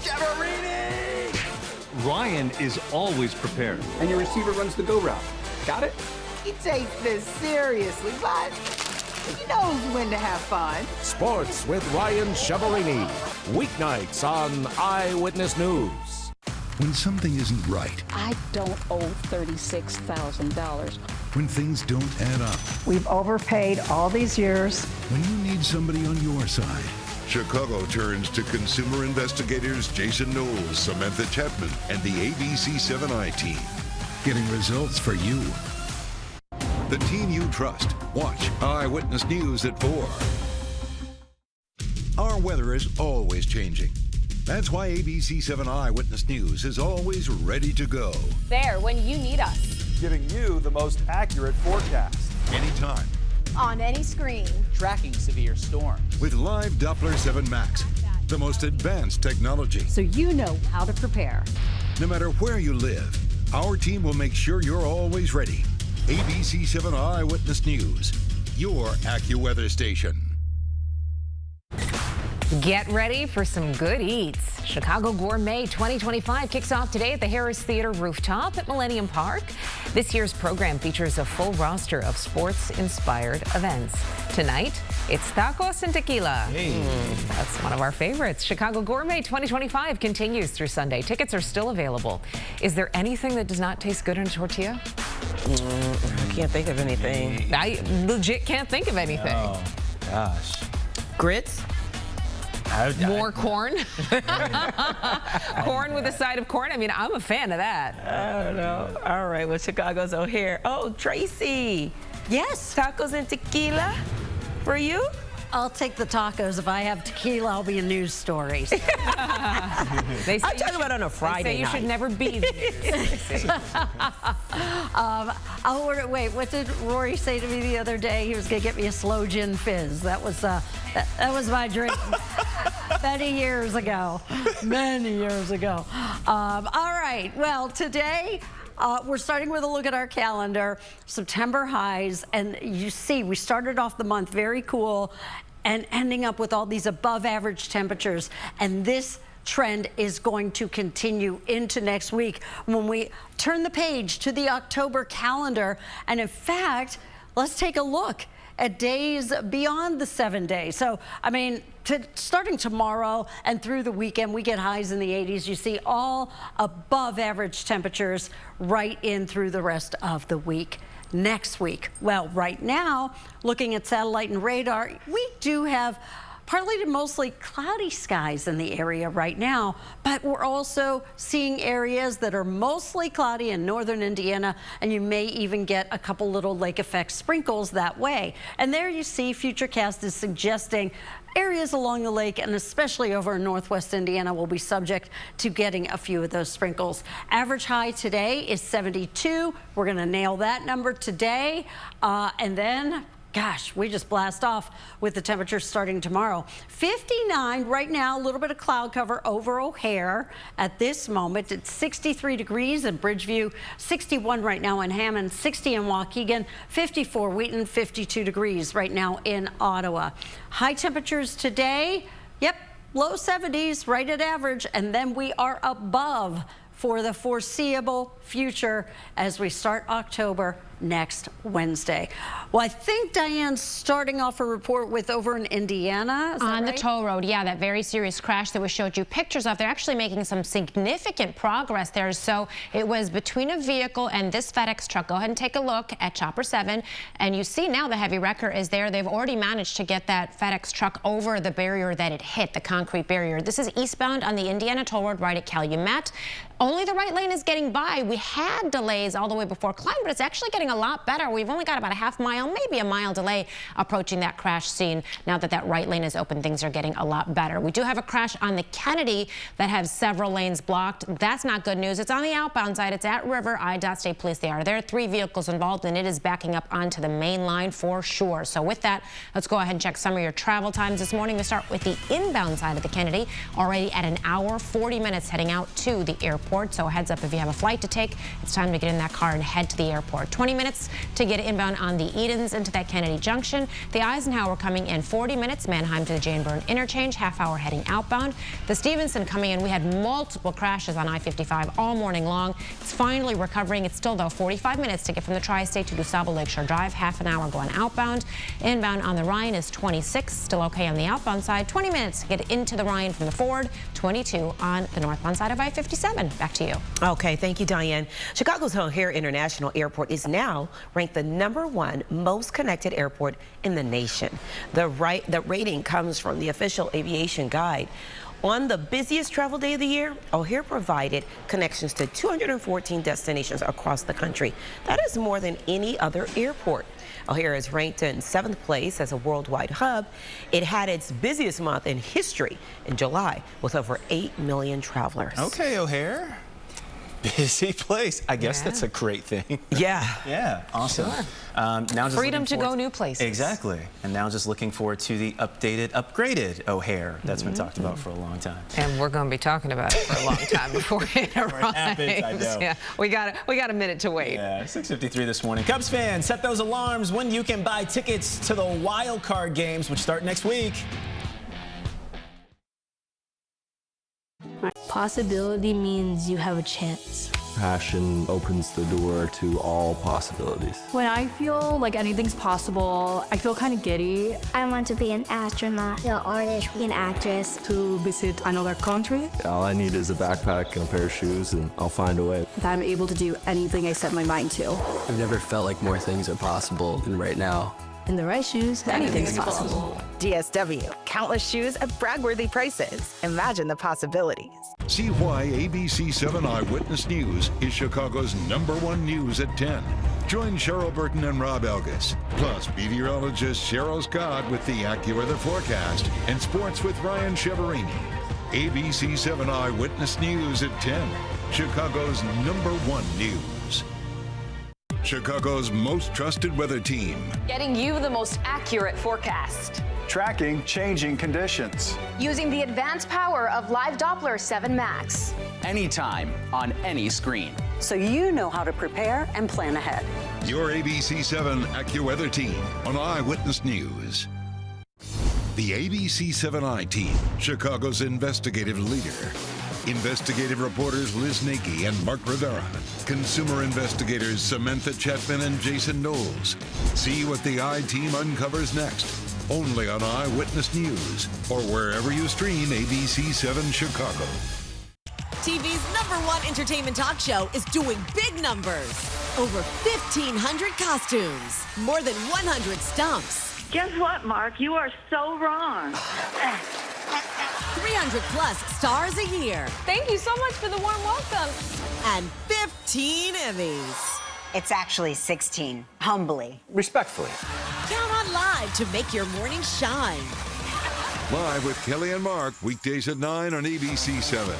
Chiaverini! Ryan is always prepared. And your receiver runs the go route. Got it? He takes this seriously, but he knows when to have fun. Sports with Ryan Chiaverini, weeknights on Eyewitness News. When something isn't right, I don't owe $36,000. when things don't add up, We've overpaid all these years. when you need somebody on your side, Chicago turns to consumer investigators Jason Knowles, Samantha Chapman, and the ABC 7i team, getting results for you. The team you trust. Watch Eyewitness News at 4. Our weather is always changing. That's why ABC 7 Eyewitness News is always ready to go. There when you need us. Giving you the most accurate forecast. Anytime, on any screen. Tracking severe storms. With live Doppler 7 Max, the most advanced technology. So you know how to prepare. No matter where you live, our team will make sure you're always ready. ABC 7 Eyewitness News, your AccuWeather station. Get ready for some good eats. Chicago Gourmet 2025 kicks off today at the Harris Theater rooftop at Millennium Park. This year's program features a full roster of sports-inspired events. Tonight, it's tacos and tequila. That's one of our favorites. Chicago Gourmet 2025 continues through Sunday. Tickets are still available. Is there anything that does not taste good in a tortilla? I can't think of anything. I legit can't think of anything. Oh, gosh. Grits? More corn? Corn with a side of corn? I mean, I'm a fan of that. I don't know. All right, well, Chicago's O'Hare. Oh, Tracy. Yes. Tacos and tequila for you? I'll take the tacos. If I have tequila, I'll be in news stories. I'm talking about on a Friday They say you should never be the news. I'll order. Wait, what did Rory say to me the other day? He was going to get me a slow gin fizz. That was my drink many years ago. Many years ago. All right. Well, today. We're starting with a look at our calendar, September highs, and you see we started off the month very cool and ending up with all these above average temperatures, and this trend is going to continue into next week when we turn the page to the October calendar. And in fact, let's take a look at days beyond the 7 days. So, I mean, starting tomorrow and through the weekend, we get highs in the 80s. You see all above average temperatures right in through the rest of the week. Next week, well, right now, looking at satellite and radar, we do have partly to mostly cloudy skies in the area right now, but we're also seeing areas that are mostly cloudy in northern Indiana, and you may even get a couple little lake effect sprinkles that way. And there you see Futurecast is suggesting areas along the lake and especially over in northwest Indiana will be subject to getting a few of those sprinkles. Average high today is 72. We're going to nail that number today. And then gosh, we just blast off with the temperatures starting tomorrow. 59 right now, a little bit of cloud cover over O'Hare at this moment. It's 63 degrees in Bridgeview, 61 right now in Hammond, 60 in Waukegan, 54 Wheaton, 52 degrees right now in Ottawa. High temperatures today, yep, low 70s, right at average, and then we are above for the foreseeable future as we start October next Wednesday. Well, I think Diane's starting off a report with over in Indiana. Is that on right? the toll road, yeah, that very serious crash that we showed you pictures of. They're actually making some significant progress there. So it was between a vehicle and this FedEx truck. Go ahead and take a look at Chopper 7, and you see now the heavy wrecker is there. They've already managed to get that FedEx truck over the barrier that it hit, the concrete barrier. This is eastbound on the Indiana toll road right at Calumet. Only the right lane is getting by. We had delays all the way before Klein, but it's actually getting a lot better. We've only got about a half mile, maybe a mile delay approaching that crash scene. Now that that right lane is open, things are getting a lot better. We do have a crash on the Kennedy that has several lanes blocked. That's not good news. It's on the outbound side. It's at River. IDOT State Police, they are there. 3 vehicles involved, and it is backing up onto the main line for sure. So with that, let's go ahead and check some of your travel times this morning. We start with the inbound side of the Kennedy, already at an hour, 40 minutes heading out to the airport. So heads up if you have a flight to take, it's time to get in that car and head to the airport. 20 minutes to get inbound on the Edens into that Kennedy Junction. The Eisenhower coming in 40 minutes, Manheim to the Jane Byrne interchange, half hour heading outbound. The Stevenson coming in, we had multiple crashes on I-55 all morning long. It's finally recovering. It's still, though, 45 minutes to get from the Tri-State to DuSable Lakeshore Drive, half an hour going outbound. Inbound on the Ryan is 26, still okay on the outbound side. 20 minutes to get into the Ryan from the Ford, 22 on the northbound side of I-57. Back to you. Okay, thank you, Diane. Chicago's O'Hare International Airport is now ranked the #1 most connected airport in the nation. The rating comes from the official aviation guide. On the busiest travel day of the year, O'Hare provided connections to 214 destinations across the country. That is more than any other airport. O'Hare is ranked in 7th place as a worldwide hub. It had its busiest month in history in July with over 8 million travelers. Okay, O'Hare. busy place. I guess that's a great thing. Yeah. Yeah, awesome. Sure. Now just Freedom to go new places. Exactly. And now just looking forward to the updated, upgraded O'Hare that's been talked about for a long time. And we're going to be talking about it for a long time before it arrives. Happens, I know. Yeah, we got a minute to wait. Yeah, 6:53 this morning. Cubs fans, set those alarms when you can buy tickets to the wild card games, which start next week. Possibility means you have a chance. Passion opens the door to all possibilities. When I feel like anything's possible, I feel kind of giddy. I want to be an astronaut, an artist, an actress. To visit another country. All I need is a backpack and a pair of shoes, and I'll find a way. That I'm able to do anything I set my mind to. I've never felt like more things are possible than right now. In the right shoes, anything's possible. DSW, countless shoes at brag-worthy prices. Imagine the possibilities. See why ABC 7 Eyewitness News is Chicago's #1 news at 10. Join Cheryl Burton and Rob Elgis, plus meteorologist Cheryl Scott with the AccuWeather forecast and sports with Ryan Cheverini. ABC 7 Eyewitness News at 10, Chicago's #1 news. Chicago's most trusted weather team. Getting you the most accurate forecast. Tracking changing conditions. Using the advanced power of Live Doppler 7 Max. Anytime, on any screen. So you know how to prepare and plan ahead. Your ABC 7 AccuWeather team on Eyewitness News. The ABC 7i team, Chicago's investigative leader. Investigative reporters Liz Nakey and Mark Rivera. Consumer investigators Samantha Chetman and Jason Knowles. See what the I-Team uncovers next. Only on Eyewitness News or wherever you stream ABC 7 Chicago. TV's #1 entertainment talk show is doing big numbers. Over 1,500 costumes. More than 100 stumps. Guess what, Mark? You are so wrong. 300 plus stars a year. Thank you so much for the warm welcome. And 15 Emmys. It's actually 16, humbly. Respectfully. Count on Live to make your morning shine. Live with Kelly and Mark, weekdays at 9 on ABC 7.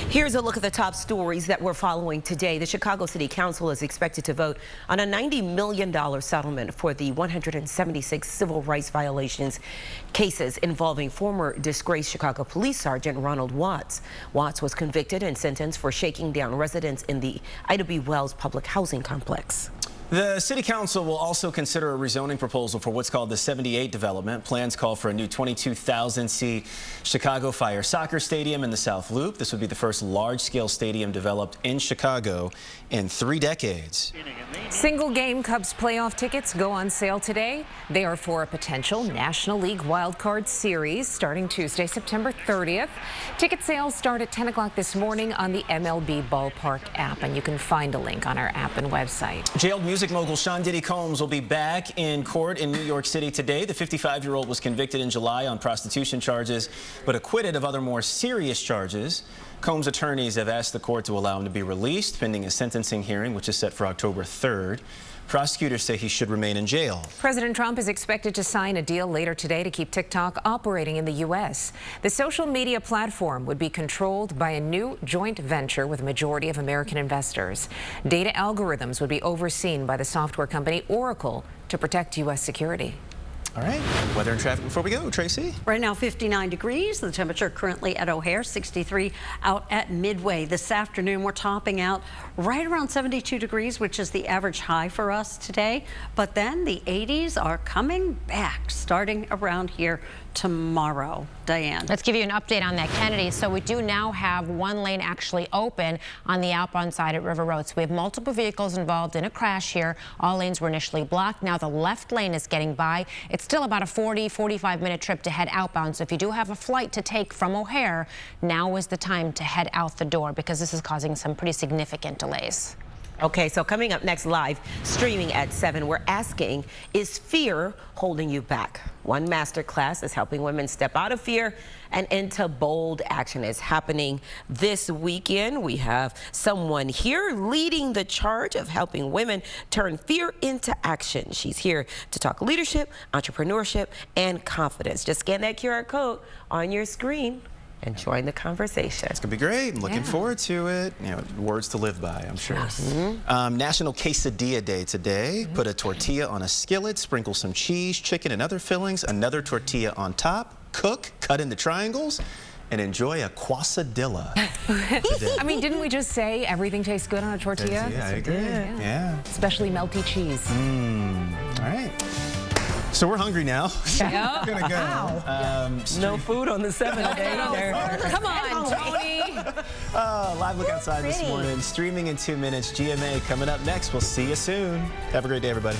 Here's a look at the top stories that we're following today. The Chicago City Council is expected to vote on a $90 million settlement for the 176 civil rights violations cases involving former disgraced Chicago Police Sergeant Ronald Watts. Watts was convicted and sentenced for shaking down residents in the Ida B. Wells public housing complex. The City Council will also consider a rezoning proposal for what's called the 78 development. Plans call for a new 22,000-seat Chicago Fire soccer stadium in the South Loop. This would be the first large-scale stadium developed in Chicago in 3 decades. Single game Cubs playoff tickets go on sale today. They are for a potential National League wildcard series starting Tuesday, September 30th. Ticket sales start at 10 o'clock this morning on the MLB Ballpark app, and you can find a link on our app and website. Jailed music mogul Sean Diddy Combs will be back in court in New York City today. The 55-year-old was convicted in July on prostitution charges, but acquitted of other more serious charges. Combs' attorneys have asked the court to allow him to be released pending a sentencing hearing, which is set for October 3rd. Prosecutors say he should remain in jail. President Trump is expected to sign a deal later today to keep TikTok operating in the U.S. The social media platform would be controlled by a new joint venture with a majority of American investors. Data algorithms would be overseen by the software company Oracle to protect U.S. security. All right, weather and traffic before we go, Tracy. Right now 59 degrees, the temperature currently at O'Hare, 63 out at Midway. This afternoon we're topping out right around 72 degrees, which is the average high for us today. But then the 80s are coming back starting around here tomorrow. Diane. Let's give you an update on that, Kennedy. So we do now have one lane actually open on the outbound side at River Road. So we have multiple vehicles involved in a crash here. All lanes were initially blocked. Now the left lane is getting by. It's still about a 45 minute trip to head outbound. So if you do have a flight to take from O'Hare, now is the time to head out the door because this is causing some pretty significant delays. Okay, so coming up next live, streaming at 7, we're asking, is fear holding you back? One masterclass is helping women step out of fear and into bold action. Is happening this weekend. We have someone here leading the charge of helping women turn fear into action. She's here to talk leadership, entrepreneurship, and confidence. Just scan that QR code on your screen and join the conversation. It's going to be great. I'm looking forward to it. You know, words to live by, I'm sure. Yes. National Quesadilla Day today. Put a tortilla on a skillet, sprinkle some cheese, chicken, and other fillings, another tortilla on top, cook, cut into triangles, and enjoy a quesadilla. I mean, didn't we just say everything tastes good on a tortilla? Yeah, I agree. Yeah. Especially melty cheese. All right. So we're hungry now. Yeah. We're gonna go. No food on the 7 today either. Come on, Tony. Live look outside this morning. Streaming in 2 minutes. GMA coming up next. We'll see you soon. Have a great day, everybody.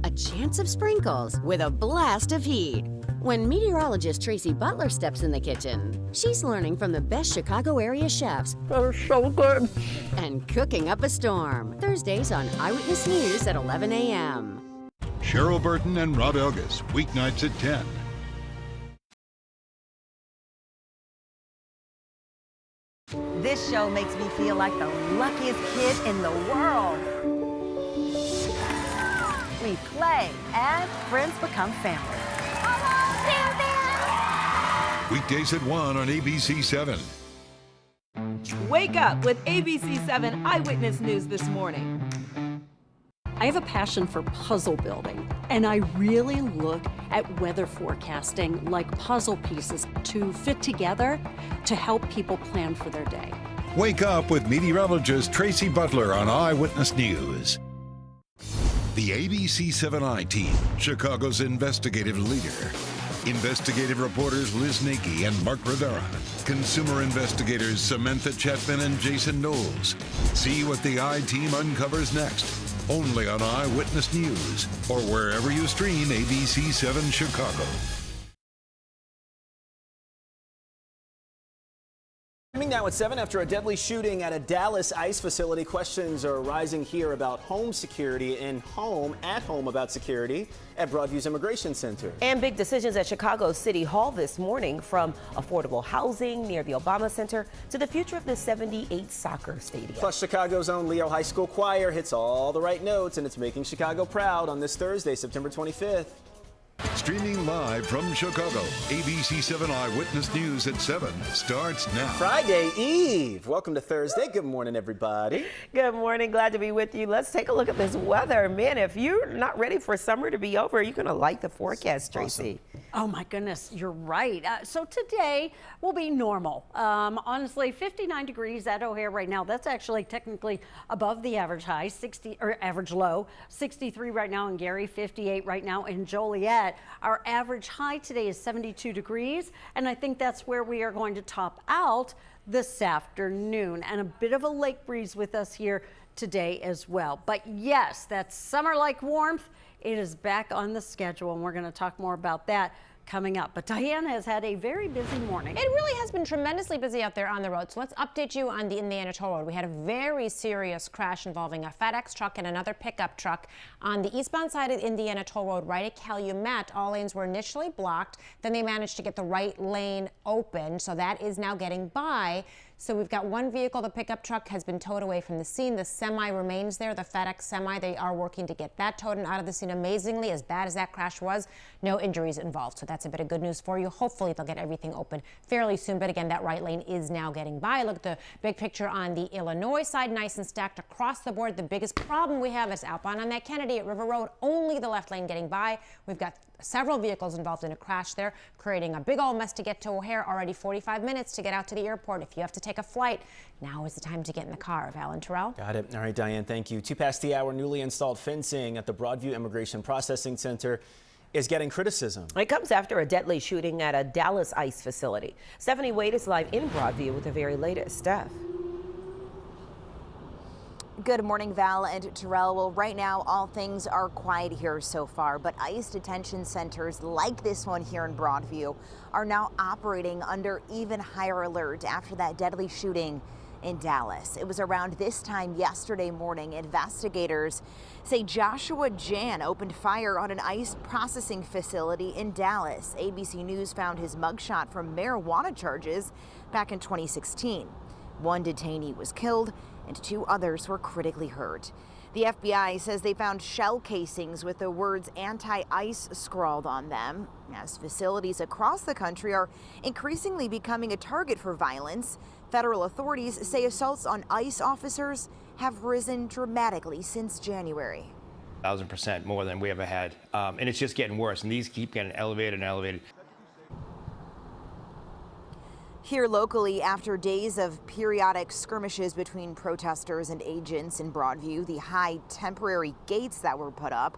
A chance of sprinkles with a blast of heat. When meteorologist Tracy Butler steps in the kitchen, she's learning from the best Chicago area chefs. They're so good. And cooking up a storm. Thursdays on Eyewitness News at 11 a.m. Cheryl Burton and Rob Elgis, weeknights at 10. This show makes me feel like the luckiest kid in the world. We play, and friends become family. Weekdays at 1 on ABC 7. Wake up with ABC 7 Eyewitness News this morning. I have a passion for puzzle building, and I really look at weather forecasting like puzzle pieces to fit together to help people plan for their day. Wake up with meteorologist Tracy Butler on Eyewitness News. The ABC 7i team, Chicago's investigative leader. Investigative reporters Liz Nakey and Mark Rivera. Consumer investigators Samantha Chetman and Jason Knowles. See what the I-Team uncovers next. Only on Eyewitness News or wherever you stream ABC 7 Chicago. Now at 7, after a deadly shooting at a Dallas ICE facility, questions are rising here about home security and at home about security at Broadview's Immigration Center. And big decisions at Chicago City Hall this morning, from affordable housing near the Obama Center to the future of the 78 soccer stadium. Plus, Chicago's own Leo High School Choir hits all the right notes, and it's making Chicago proud on this Thursday, September 25th. Streaming live from Chicago, ABC 7 Eyewitness News at 7 starts now. Friday Eve. Welcome to Thursday. Good morning, everybody. Good morning. Glad to be with you. Let's take a look at this weather. Man, if you're not ready for summer to be over, you're going to like the forecast, Tracy. Awesome. Oh, my goodness. You're right. So today will be normal. Honestly, 59 degrees at O'Hare right now. That's actually technically above the average high, 60 or average low. 63 right now in Gary, 58 right now in Joliet. Our average high today is 72 degrees, and I think that's where we are going to top out this afternoon. And a bit of a lake breeze with us here today as well. But yes, that summer-like warmth, it is back on the schedule, and we're going to talk more about that coming up. But Diane has had a very busy morning. It really has been tremendously busy out there on the road. So let's update you on the Indiana Toll Road. We had a very serious crash involving a FedEx truck and another pickup truck on the eastbound side of Indiana Toll Road right at Calumet. All lanes were initially blocked. Then they managed to get the right lane open. So that is now getting by. So we've got one vehicle, the pickup truck, has been towed away from the scene. The semi remains there, the FedEx semi. They are working to get that towed and out of the scene. Amazingly, as bad as that crash was, no injuries involved. So that's a bit of good news for you. Hopefully they'll get everything open fairly soon. But again, that right lane is now getting by. Look at the big picture on the Illinois side, nice and stacked across the board. The biggest problem we have is outbound on that Kennedy at River Road, only the left lane getting by. We've got several vehicles involved in a crash there, creating a big old mess to get to O'Hare. Already 45 minutes to get out to the airport. If you have to take a flight, now is the time to get in the car. Val and Terrell. Got it. All right, Diane, thank you. 2 past the hour, newly installed fencing at the Broadview Immigration Processing Center is getting criticism. It comes after a deadly shooting at a Dallas ICE facility. Stephanie Wade is live in Broadview with the very latest. Steph. Good morning, Val and Terrell. Well, right now, all things are quiet here so far, but ICE detention centers like this one here in Broadview are now operating under even higher alert after that deadly shooting in Dallas. It was around this time yesterday morning. Investigators say Joshua Jan opened fire on an ICE processing facility in Dallas. ABC News found his mugshot from marijuana charges back in 2016. One detainee was killed and 2 others were critically hurt. The FBI says they found shell casings with the words anti-ICE scrawled on them. As facilities across the country are increasingly becoming a target for violence, federal authorities say assaults on ICE officers have risen dramatically since January. 1,000% more than we ever had. And it's just getting worse, and these keep getting elevated and elevated. Here locally, after days of periodic skirmishes between protesters and agents in Broadview, the high temporary gates that were put up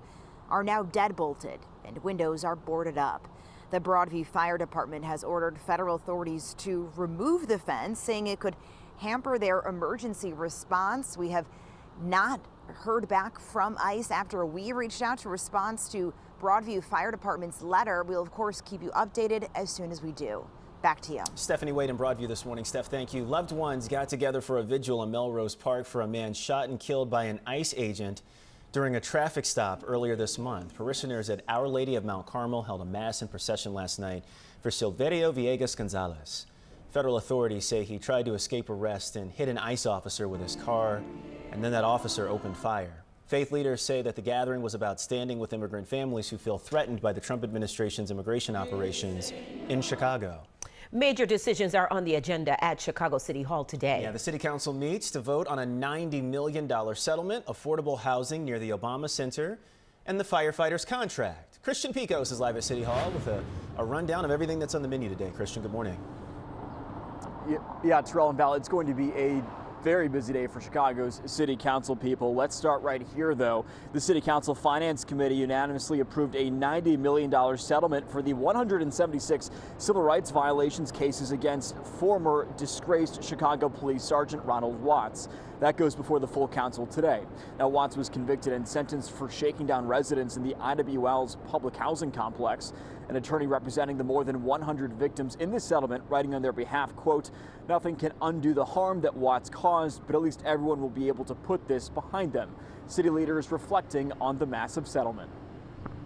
are now deadbolted and windows are boarded up. The Broadview Fire Department has ordered federal authorities to remove the fence, saying it could hamper their emergency response. We have not heard back from ICE after we reached out to respond to Broadview Fire Department's letter. We'll, of course, keep you updated as soon as we do. Back to you. Stephanie Wade in Broadview this morning. Steph, thank you. Loved ones got together for a vigil in Melrose Park for a man shot and killed by an ICE agent during a traffic stop earlier this month. Parishioners at Our Lady of Mount Carmel held a mass and procession last night for Silverio Villegas Gonzalez. Federal authorities say he tried to escape arrest and hit an ICE officer with his car, and then that officer opened fire. Faith leaders say that the gathering was about standing with immigrant families who feel threatened by the Trump administration's immigration operations in Chicago. Major decisions are on the agenda at Chicago City Hall today. Yeah, the City Council meets to vote on a $90 million settlement, affordable housing near the Obama Center, and the firefighters' contract. Christian Picos is live at City Hall with a rundown of everything that's on the menu today. Christian, good morning. Yeah, Terrell and Val, it's going to be a very busy day for Chicago's City Council people. Let's start right here, though. The City Council Finance Committee unanimously approved a $90 million settlement for the 176 civil rights violations cases against former disgraced Chicago Police Sergeant Ronald Watts. That goes before the full council today. Now, Watts was convicted and sentenced for shaking down residents in the IWL's public housing complex. An attorney representing the more than 100 victims in this settlement writing on their behalf, quote, "Nothing can undo the harm that Watts caused, but at least everyone will be able to put this behind them." City leaders reflecting on the massive settlement.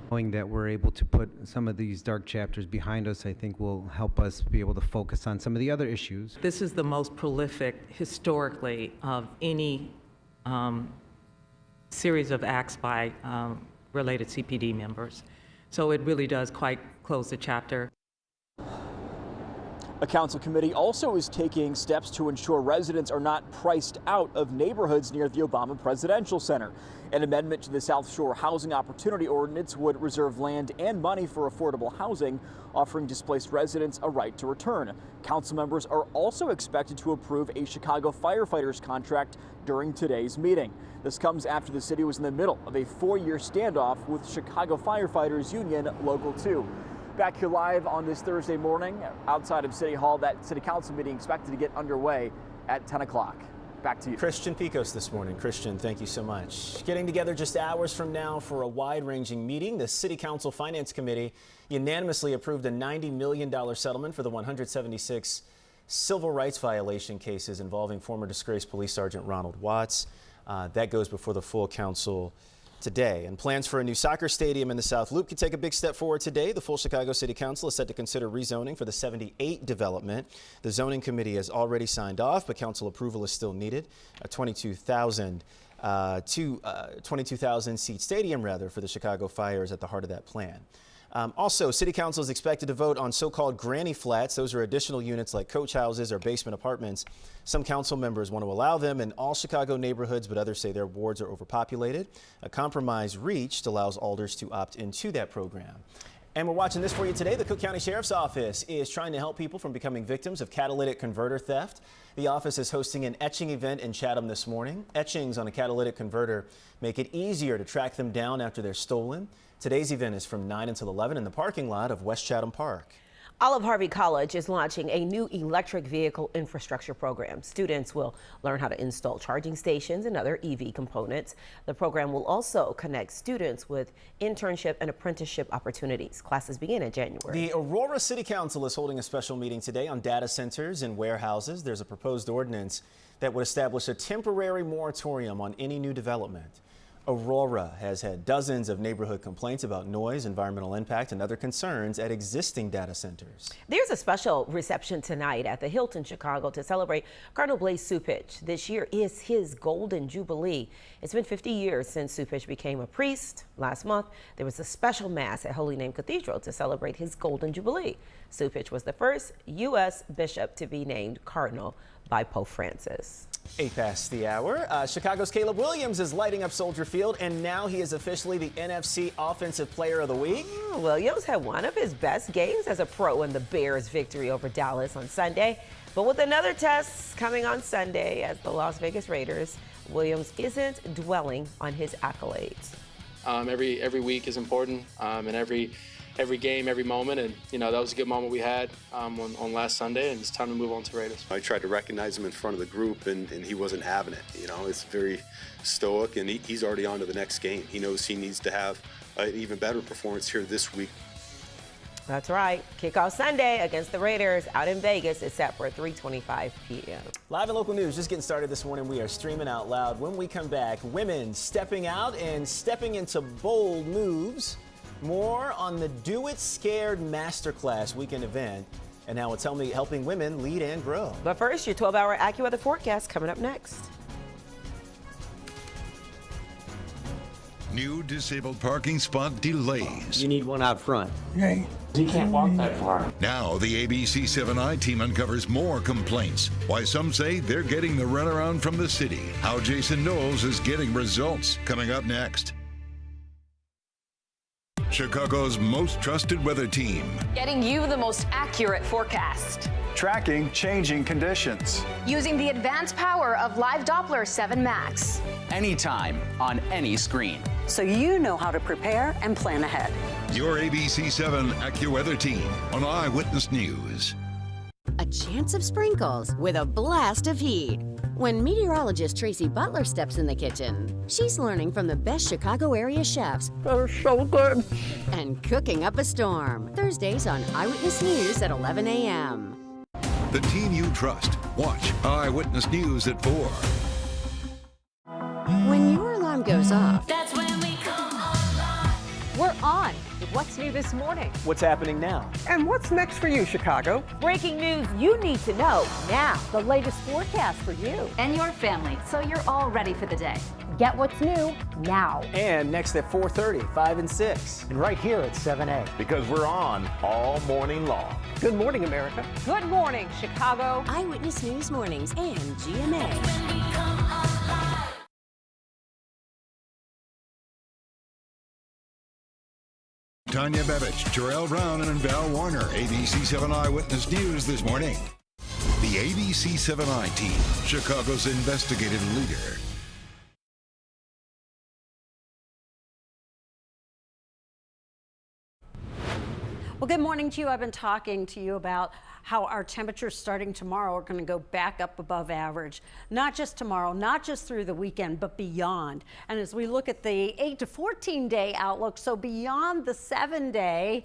Knowing that we're able to put some of these dark chapters behind us, I think will help us be able to focus on some of the other issues. This is the most prolific historically of any series of acts by related CPD members. So it really does quite close the chapter. A council committee also is taking steps to ensure residents are not priced out of neighborhoods near the Obama Presidential Center. An amendment to the South Shore Housing Opportunity Ordinance would reserve land and money for affordable housing, offering displaced residents a right to return. Council members are also expected to approve a Chicago firefighters contract during today's meeting. This comes after the city was in the middle of a 4-year standoff with Chicago Firefighters Union Local 2. Back here live on this Thursday morning outside of City Hall, that City Council meeting expected to get underway at 10 o'clock. Back to you. Christian Picos this morning. Christian, thank you so much. Getting together just hours from now for a wide-ranging meeting, the City Council Finance Committee unanimously approved a $90 million settlement for the 176 civil rights violation cases involving former disgraced Police Sergeant Ronald Watts. That goes before the full council today. And plans for a new soccer stadium in the South Loop could take a big step forward today. The full Chicago City Council is set to consider rezoning for the 78 development. The zoning committee has already signed off, but council approval is still needed. A 22,000 seat stadium for the Chicago Fire is at the heart of that plan. Also, City Council is expected to vote on so-called granny flats. Those are additional units like coach houses or basement apartments. Some council members want to allow them in all Chicago neighborhoods, but others say their wards are overpopulated. A compromise reached allows alders to opt into that program. And we're watching this for you today. The Cook County Sheriff's Office is trying to help people from becoming victims of catalytic converter theft. The office is hosting an etching event in Chatham this morning. Etchings on a catalytic converter make it easier to track them down after they're stolen. Today's event is from 9 until 11 in the parking lot of West Chatham Park. Olive Harvey College is launching a new electric vehicle infrastructure program. Students will learn how to install charging stations and other EV components. The program will also connect students with internship and apprenticeship opportunities. Classes begin in January. The Aurora City Council is holding a special meeting today on data centers and warehouses. There's a proposed ordinance that would establish a temporary moratorium on any new development. Aurora has had dozens of neighborhood complaints about noise, environmental impact, and other concerns at existing data centers. There's a special reception tonight at the Hilton Chicago to celebrate Cardinal Blaise Cupich. This year is his Golden Jubilee. It's been 50 years since Cupich became a priest. Last month, there was a special mass at Holy Name Cathedral to celebrate his Golden Jubilee. Cupich was the first U.S. bishop to be named cardinal by Pope Francis. 8 past the hour. Chicago's Caleb Williams is lighting up Soldier Field, and now he is officially the NFC Offensive Player of the Week. Williams had one of his best games as a pro in the Bears' victory over Dallas on Sunday. But with another test coming on Sunday as the Las Vegas Raiders, Williams isn't dwelling on his accolades. Every week is important, and every game, every moment, and that was a good moment we had on last Sunday, and it's time to move on to Raiders. I tried to recognize him in front of the group, and he wasn't having it. It's very stoic, and he's already on to the next game. He knows he needs to have an even better performance here this week. That's right. Kickoff Sunday against the Raiders out in Vegas is set for 3:25 p.m. Live and local news just getting started this morning. We are streaming out loud. When we come back, women stepping out and stepping into bold moves. More on the Do It Scared Masterclass weekend event and how it's helping women lead and grow. But first, your 12-hour AccuWeather forecast coming up next. New disabled parking spot delays. You need one out front. Okay. You can't walk that far. Now the ABC7I team uncovers more complaints. Why some say they're getting the runaround from the city. How Jason Knowles is getting results. Coming up next. Chicago's most trusted weather team. Getting you the most accurate forecast. Tracking changing conditions. Using the advanced power of Live Doppler 7 Max. Anytime, on any screen. So you know how to prepare and plan ahead. Your ABC7 AccuWeather team on Eyewitness News. A chance of sprinkles with a blast of heat. When meteorologist Tracy Butler steps in the kitchen, she's learning from the best Chicago area chefs. They're so good. And cooking up a storm. Thursdays on Eyewitness News at 11 a.m. The team you trust. Watch Eyewitness News at 4. When your alarm goes off, That's when we come alive. We're on with what's new this morning. What's happening now? And what's next for you, Chicago? Breaking news you need to know now. The latest forecast for you And your family, so you're all ready for the day. Get what's new now. And next at 4:30, 5 and 6. And right here at 7A. Because we're on all morning long. Good morning, America. Good morning, Chicago. Eyewitness News Mornings and GMA. Tanya Bevich, Jarrell Brown, and Val Warner. ABC7 Eyewitness News this morning. The ABC7I team, Chicago's investigative leader. Well, good morning to you. I've been talking to you about how our temperatures starting tomorrow are going to go back up above average. Not just tomorrow, not just through the weekend, but beyond. And as we look at the 8 to 14 day outlook, so beyond the 7-day,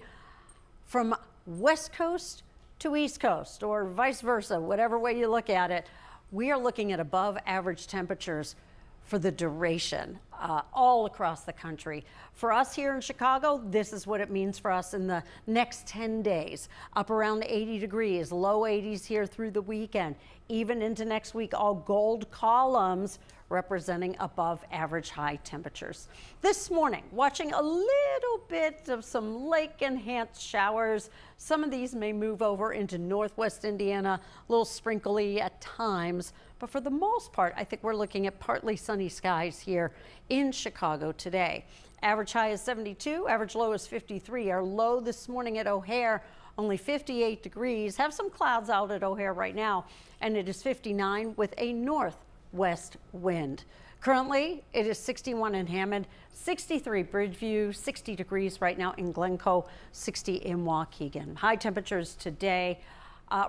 from West Coast to East Coast, or vice versa, whatever way you look at it, we are looking at above average temperatures for the duration all across the country. For us here in Chicago, this is what it means for us in the next 10 days. Up around 80 degrees, low 80s here through the weekend. Even into next week, all gold columns representing above average high temperatures. This morning, watching a little bit of some lake enhanced showers. Some of these may move over into northwest Indiana, a little sprinkly at times. But for the most part, I think we're looking at partly sunny skies here in Chicago today. Average high is 72, average low is 53. Our low this morning at O'Hare, only 58 degrees. Have some clouds out at O'Hare right now, and it is 59 with a northwest wind. Currently, it is 61 in Hammond, 63 Bridgeview, 60 degrees right now in Glencoe, 60 in Waukegan. High temperatures today.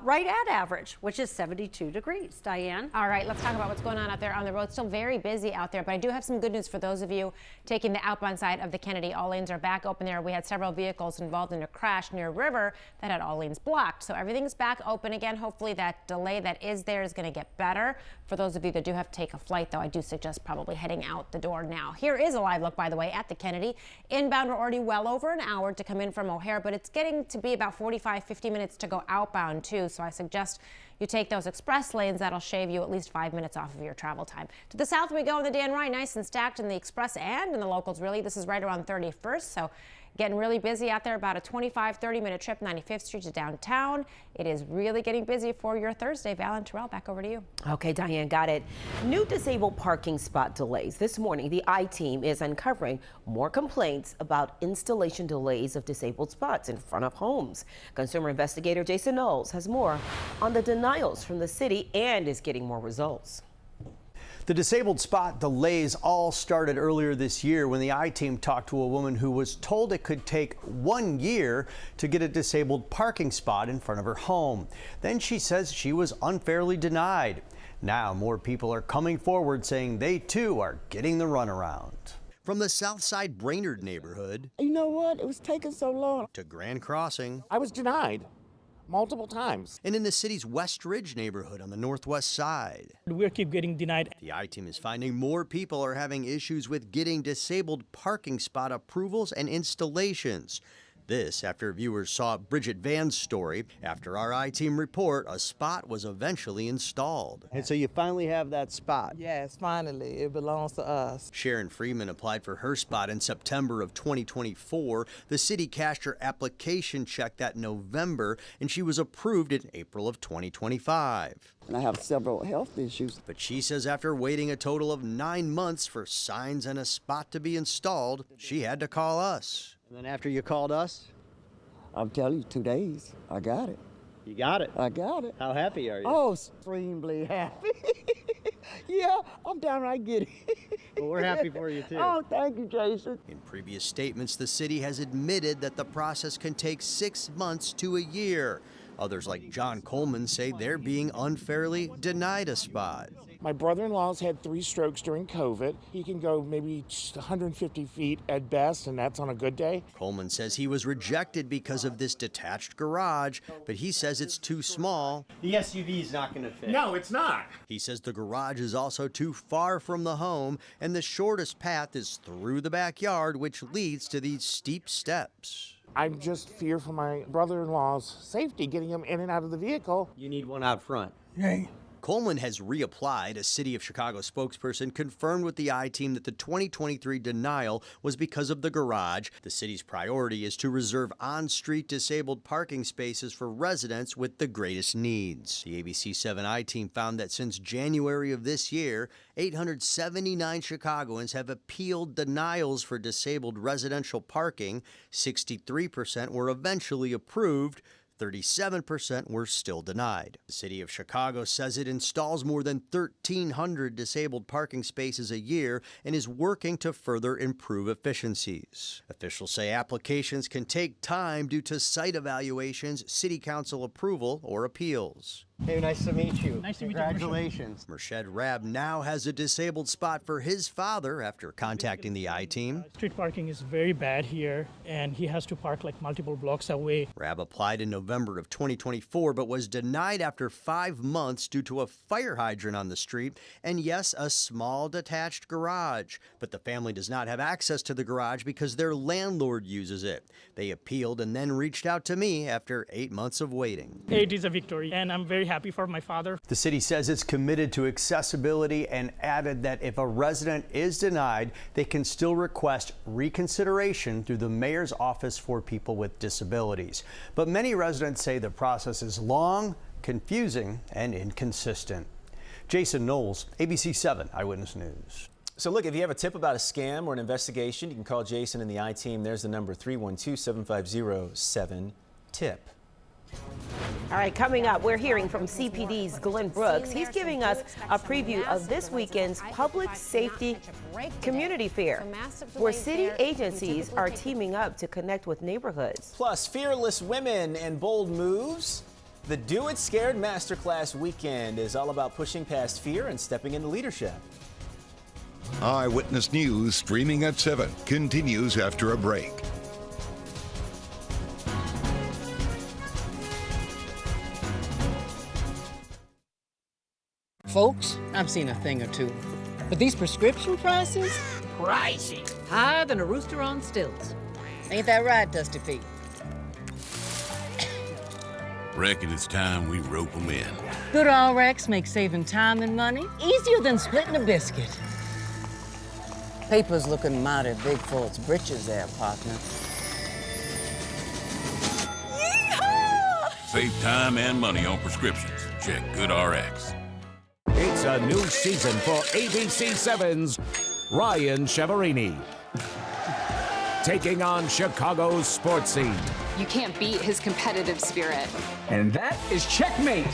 right at average, which is 72 degrees. Diane? All right, let's talk about what's going on out there on the road. Still very busy out there, but I do have some good news for those of you taking the outbound side of the Kennedy. All lanes are back open there. We had several vehicles involved in a crash near River that had all lanes blocked. So everything's back open again. Hopefully that delay that is there is going to get better. For those of you that do have to take a flight, though, I do suggest probably heading out the door now. Here is a live look, by the way, at the Kennedy. Inbound, we're already well over an hour to come in from O'Hare, but it's getting to be about 45-50 minutes to go outbound, too. So I suggest you take those express lanes. That'll shave you at least 5 minutes off of your travel time. To the south we go in the Dan Ryan, nice and stacked in the express and in the locals, really. This is right around 31st, so getting really busy out there. About a 25-30 minute trip, 95th Street to downtown. It is really getting busy for your Thursday. Val and Terrell, back over to you. Okay, Diane, got it. New disabled parking spot delays. This morning, the I-Team is uncovering more complaints about installation delays of disabled spots in front of homes. Consumer investigator Jason Knowles has more on the denials from the city and is getting more results. The disabled spot delays all started earlier this year when the I-Team talked to a woman who was told it could take 1 year to get a disabled parking spot in front of her home. Then she says she was unfairly denied. Now more people are coming forward saying they too are getting the runaround. From the Southside Brainerd neighborhood, you know what? It was taking so long. To Grand Crossing. I was denied multiple times. And in the city's West Ridge neighborhood on the northwest side. We keep getting denied. The I-Team is finding more people are having issues with getting disabled parking spot approvals and installations. This after viewers saw Bridget Van's story. After our I-Team report, a spot was eventually installed. And so you finally have that spot? Yes, finally. It belongs to us. Sharon Freeman applied for her spot in September of 2024. The city cashed her application check that November, and she was approved in April of 2025. And I have several health issues. But she says after waiting a total of 9 months for signs and a spot to be installed, she had to call us. And then after you called us? I'm telling you, 2 days. I got it. You got it? I got it. How happy are you? Oh, extremely happy. Yeah, I'm downright giddy. Well, we're happy for you, too. Oh, thank you, Jason. In previous statements, the city has admitted that the process can take 6 months to a year. Others like John Coleman say they're being unfairly denied a spot. My brother-in-law's had 3 strokes during COVID. He can go maybe 150 feet at best, and that's on a good day. Coleman says he was rejected because of this detached garage, but he says it's too small. The SUV's not going to fit. No, it's not. He says the garage is also too far from the home, and the shortest path is through the backyard, which leads to these steep steps. I'm just fear for my brother-in-law's safety, getting him in and out of the vehicle. You need one out front. Right. Coleman has reapplied. A City of Chicago spokesperson confirmed with the I-Team that the 2023 denial was because of the garage. The city's priority is to reserve on-street disabled parking spaces for residents with the greatest needs. The ABC 7 I-Team found that since January of this year, 879 Chicagoans have appealed denials for disabled residential parking. 63% were eventually approved. 37% were still denied. The City of Chicago says it installs more than 1,300 disabled parking spaces a year and is working to further improve efficiencies. Officials say applications can take time due to site evaluations, city council approval, or appeals. Hey, nice to meet you. Nice to meet you. Congratulations. Merched Rab now has a disabled spot for his father after contacting the I-Team. Street parking is very bad here, and he has to park like multiple blocks away. Rab applied in November of 2024, but was denied after 5 months due to a fire hydrant on the street and, yes, a small detached garage. But the family does not have access to the garage because their landlord uses it. They appealed and then reached out to me after 8 months of waiting. 8 is a victory, and I'm very happy for my father. The city says it's committed to accessibility and added that if a resident is denied, they can still request reconsideration through the mayor's office for people with disabilities. But many residents say the process is long, confusing, and inconsistent. Jason Knowles, ABC 7 Eyewitness News. So look, if you have a tip about a scam or an investigation, you can call Jason and the I-Team. There's the number 312-750-7TIP. All right, coming up, we're hearing from CPD's Glenn Brooks. He's giving us a preview of this weekend's Public Safety Community Fair, where city agencies are teaming up to connect with neighborhoods. Plus, fearless women and bold moves. The Do It Scared Masterclass weekend is all about pushing past fear and stepping into leadership. Eyewitness News, streaming at 7, continues after a break. Folks, I've seen a thing or two, but these prescription prices? Pricey. Higher than a rooster on stilts. Ain't that right, Dusty Pete? Reckon it's time we rope them in. Good RX makes saving time and money easier than splitting a biscuit. Paper's looking mighty big for its britches there, partner. Save time and money on prescriptions. Check Good RX. It's a new season for ABC7's Ryan Chiaverini, taking on Chicago's sports scene. You can't beat his competitive spirit. And that is checkmate.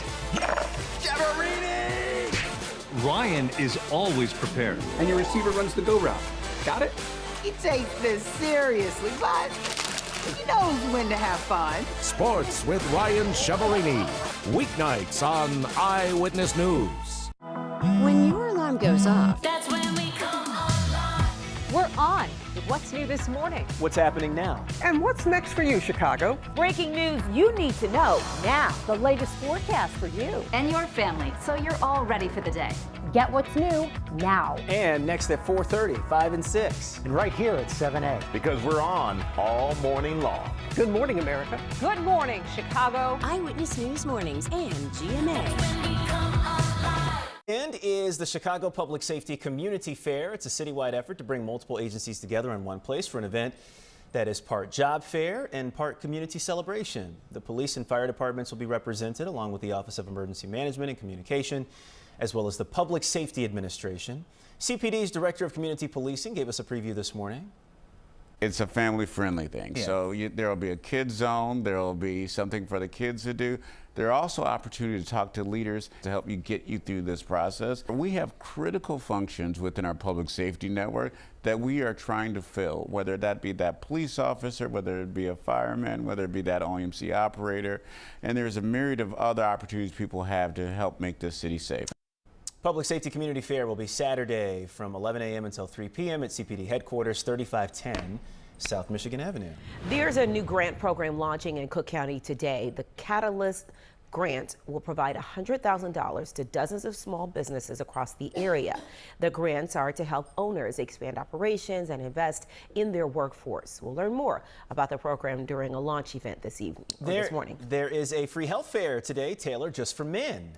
Ryan is always prepared. And your receiver runs the go route. Got it? He takes this seriously, but he knows when to have fun. Sports with Ryan Chiaverini. Weeknights on Eyewitness News. When your alarm goes off, That's when we come alive. We're on with what's new this morning. What's happening now? And what's next for you, Chicago? Breaking news you need to know now. The latest forecast for you And your family, so you're all ready for the day. Get what's new now. And next at 4:30, 5 and 6. And right here at 7A. Because we're on all morning long. Good morning, America. Good morning, Chicago. Eyewitness News Mornings and GMA. And is the Chicago Public Safety Community Fair. It's a citywide effort to bring multiple agencies together in one place for an event that is part job fair and part community celebration. The police and fire departments will be represented along with the Office of Emergency Management and Communication, as well as the Public Safety Administration. CPD's Director of Community Policing gave us a preview this morning. It's a family-friendly thing. Yeah. So there will be a kids zone. There will be something for the kids to do. There are also opportunities to talk to leaders to help you get you through this process. We have critical functions within our public safety network that we are trying to fill, whether that be that police officer, whether it be a fireman, whether it be that OMC operator. And there's a myriad of other opportunities people have to help make this city safe. Public Safety Community Fair will be Saturday from 11 a.m. until 3 p.m. at CPD headquarters, 3510 South Michigan Avenue. There's a new grant program launching in Cook County today. The Catalyst grant will provide $100,000 to dozens of small businesses across the area. The grants are to help owners expand operations and invest in their workforce. We'll learn more about the program during a launch event this morning. There is a free health fair today, tailored just for men.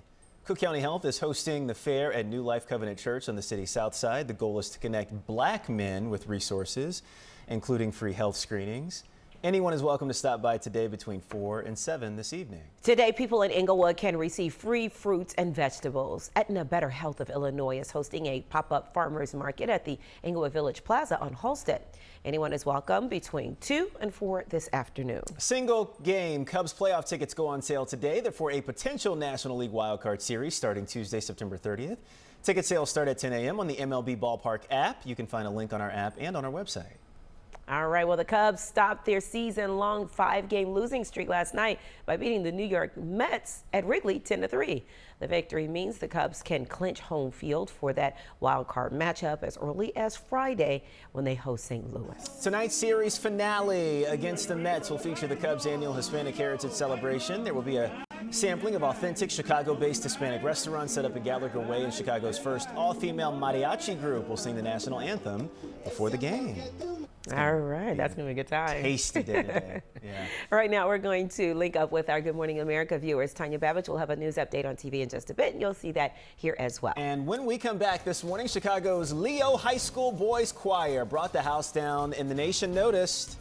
Cook County Health is hosting the fair at New Life Covenant Church on the city's south side. The goal is to connect black men with resources, including free health screenings. Anyone is welcome to stop by today between 4 and 7 this evening. Today, people in Inglewood can receive free fruits and vegetables. Aetna Better Health of Illinois is hosting a pop-up farmers market at the Inglewood Village Plaza on Halsted. Anyone is welcome between 2 and 4 this afternoon. Single game Cubs playoff tickets go on sale today. They're for a potential National League wildcard series starting Tuesday, September 30th. Ticket sales start at 10 a.m. on the MLB Ballpark app. You can find a link on our app and on our website. All right, well, the Cubs stopped their season-long 5-game losing streak last night by beating the New York Mets at Wrigley 10-3. The victory means the Cubs can clinch home field for that wild card matchup as early as Friday when they host St. Louis. Tonight's series finale against the Mets will feature the Cubs' annual Hispanic Heritage Celebration. There will be a sampling of authentic Chicago-based Hispanic restaurants set up at Gallagher Way, and Chicago's first all-female mariachi group will sing the national anthem before the game. All right, that's going to be a good time. Tasty day today. Yeah. Right now, we're going to link up with our Good Morning America viewers. Tanya Babbage will have a news update on TV in just a bit, and you'll see that here as well. And when we come back this morning, Chicago's Leo High School Boys Choir brought the house down, and the nation noticed.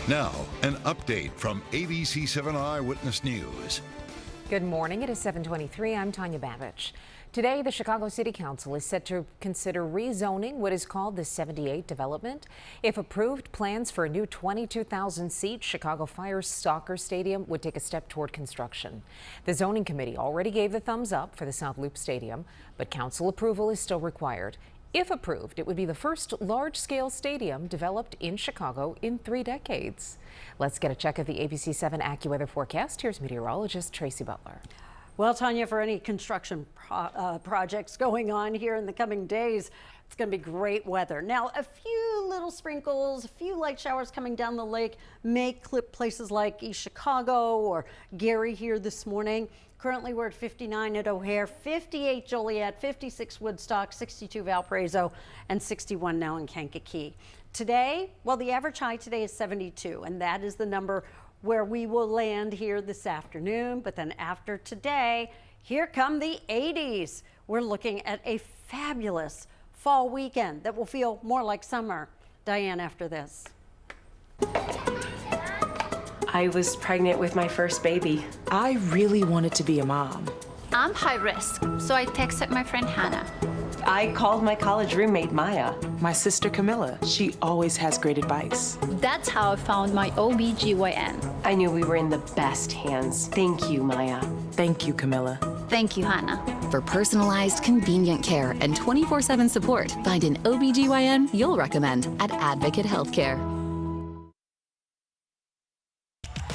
Now, an update from ABC 7 Eyewitness News. Good morning. It is 7:23. I'm Tanya Babich. Today, the Chicago City Council is set to consider rezoning what is called the 78 development. If approved, plans for a new 22,000-seat Chicago Fire Soccer Stadium would take a step toward construction. The zoning committee already gave the thumbs up for the South Loop Stadium, but council approval is still required. If approved, it would be the first large-scale stadium developed in Chicago in 3 decades. Let's get a check of the ABC 7 AccuWeather forecast. Here's meteorologist Tracy Butler. Well, Tanya, for any construction projects going on here in the coming days, it's going to be great weather. Now, a few little sprinkles, a few light showers coming down the lake may clip places like East Chicago or Gary here this morning. Currently, we're at 59 at O'Hare, 58 Joliet, 56 Woodstock, 62 Valparaiso, and 61 now in Kankakee. Today, well, the average high today is 72, and that is the number where we will land here this afternoon. But then after today, here come the 80s. We're looking at a fabulous fall weekend that will feel more like summer. Diane, after this. I was pregnant with my first baby. I really wanted to be a mom. I'm high risk, so I texted my friend Hannah. I called my college roommate, Maya. My sister, Camilla. She always has great advice. That's how I found my OBGYN. I knew we were in the best hands. Thank you, Maya. Thank you, Camilla. Thank you, Hannah. For personalized, convenient care and 24/7 support, find an OBGYN you'll recommend at Advocate Healthcare.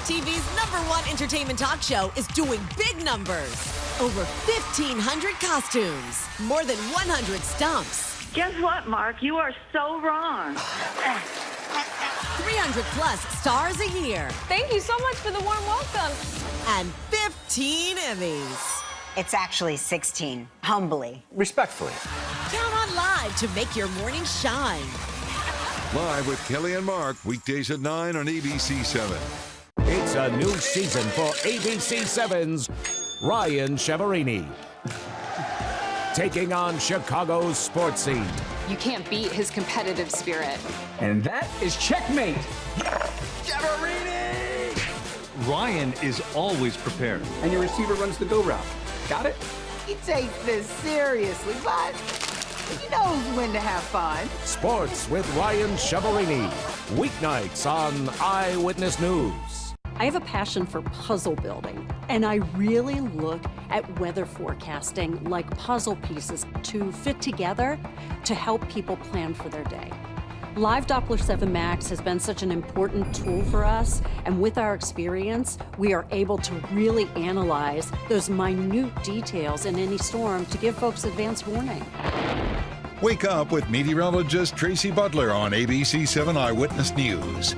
TV's #1 entertainment talk show is doing big numbers. Over 1,500 costumes, more than 100 stumps. Guess what, Mark? You are so wrong. 300 plus stars a year. Thank you so much for the warm welcome. And 15 Emmys. It's actually 16, humbly. Respectfully. Count on Live to make your morning shine. Live with Kelly and Mark, weekdays at 9 on ABC 7. It's a new season for ABC 7's Ryan Chiaverini. Taking on Chicago's sports scene. You can't beat his competitive spirit. And that is checkmate. Chiaverini! Ryan is always prepared. And your receiver runs the go route. Got it? He takes this seriously, but he knows when to have fun. Sports with Ryan Chiaverini. Weeknights on Eyewitness News. I have a passion for puzzle building, and I really look at weather forecasting like puzzle pieces to fit together to help people plan for their day. Live Doppler 7 Max has been such an important tool for us, and with our experience, we are able to really analyze those minute details in any storm to give folks advance warning. Wake up with meteorologist Tracy Butler on ABC 7 Eyewitness News.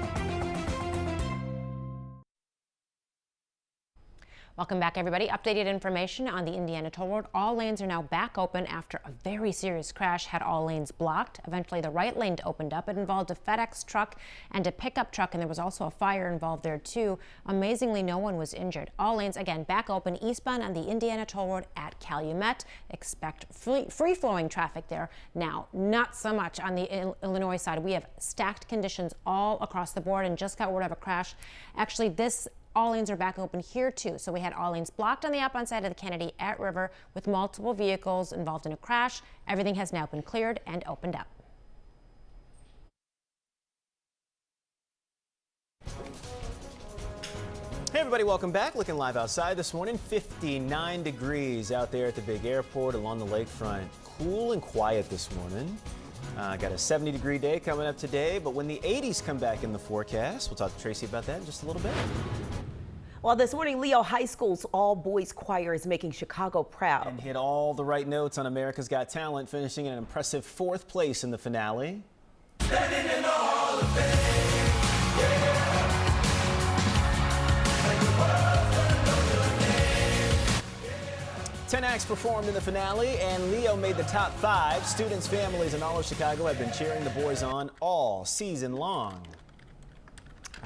Welcome back, everybody. Updated information on the Indiana Toll Road. All lanes are now back open after a very serious crash had all lanes blocked. Eventually, the right lane opened up. It involved a FedEx truck and a pickup truck, and there was also a fire involved there, too. Amazingly, no one was injured. All lanes, again, back open eastbound on the Indiana Toll Road at Calumet. Expect free-flowing traffic there. Now, not so much on the Illinois side. We have stacked conditions all across the board and just got word of a crash. Actually, all lanes are back open here, too. So we had all lanes blocked on the outbound side of the Kennedy at River with multiple vehicles involved in a crash. Everything has now been cleared and opened up. Hey everybody, welcome back. Looking live outside this morning. 59 degrees out there at the big airport along the lakefront. Cool and quiet this morning. Got a 70-degree day coming up today, but when the 80s come back in the forecast, we'll talk to Tracy about that in just a little bit. Well, this morning, Leo High School's all-boys choir is making Chicago proud. And hit all the right notes on America's Got Talent, finishing in an impressive 4th place in the finale. Standing in the Hall of Fame, yeah. 10 acts performed in the finale, and Leo made the top 5. Students, families, and all of Chicago have been cheering the boys on all season long.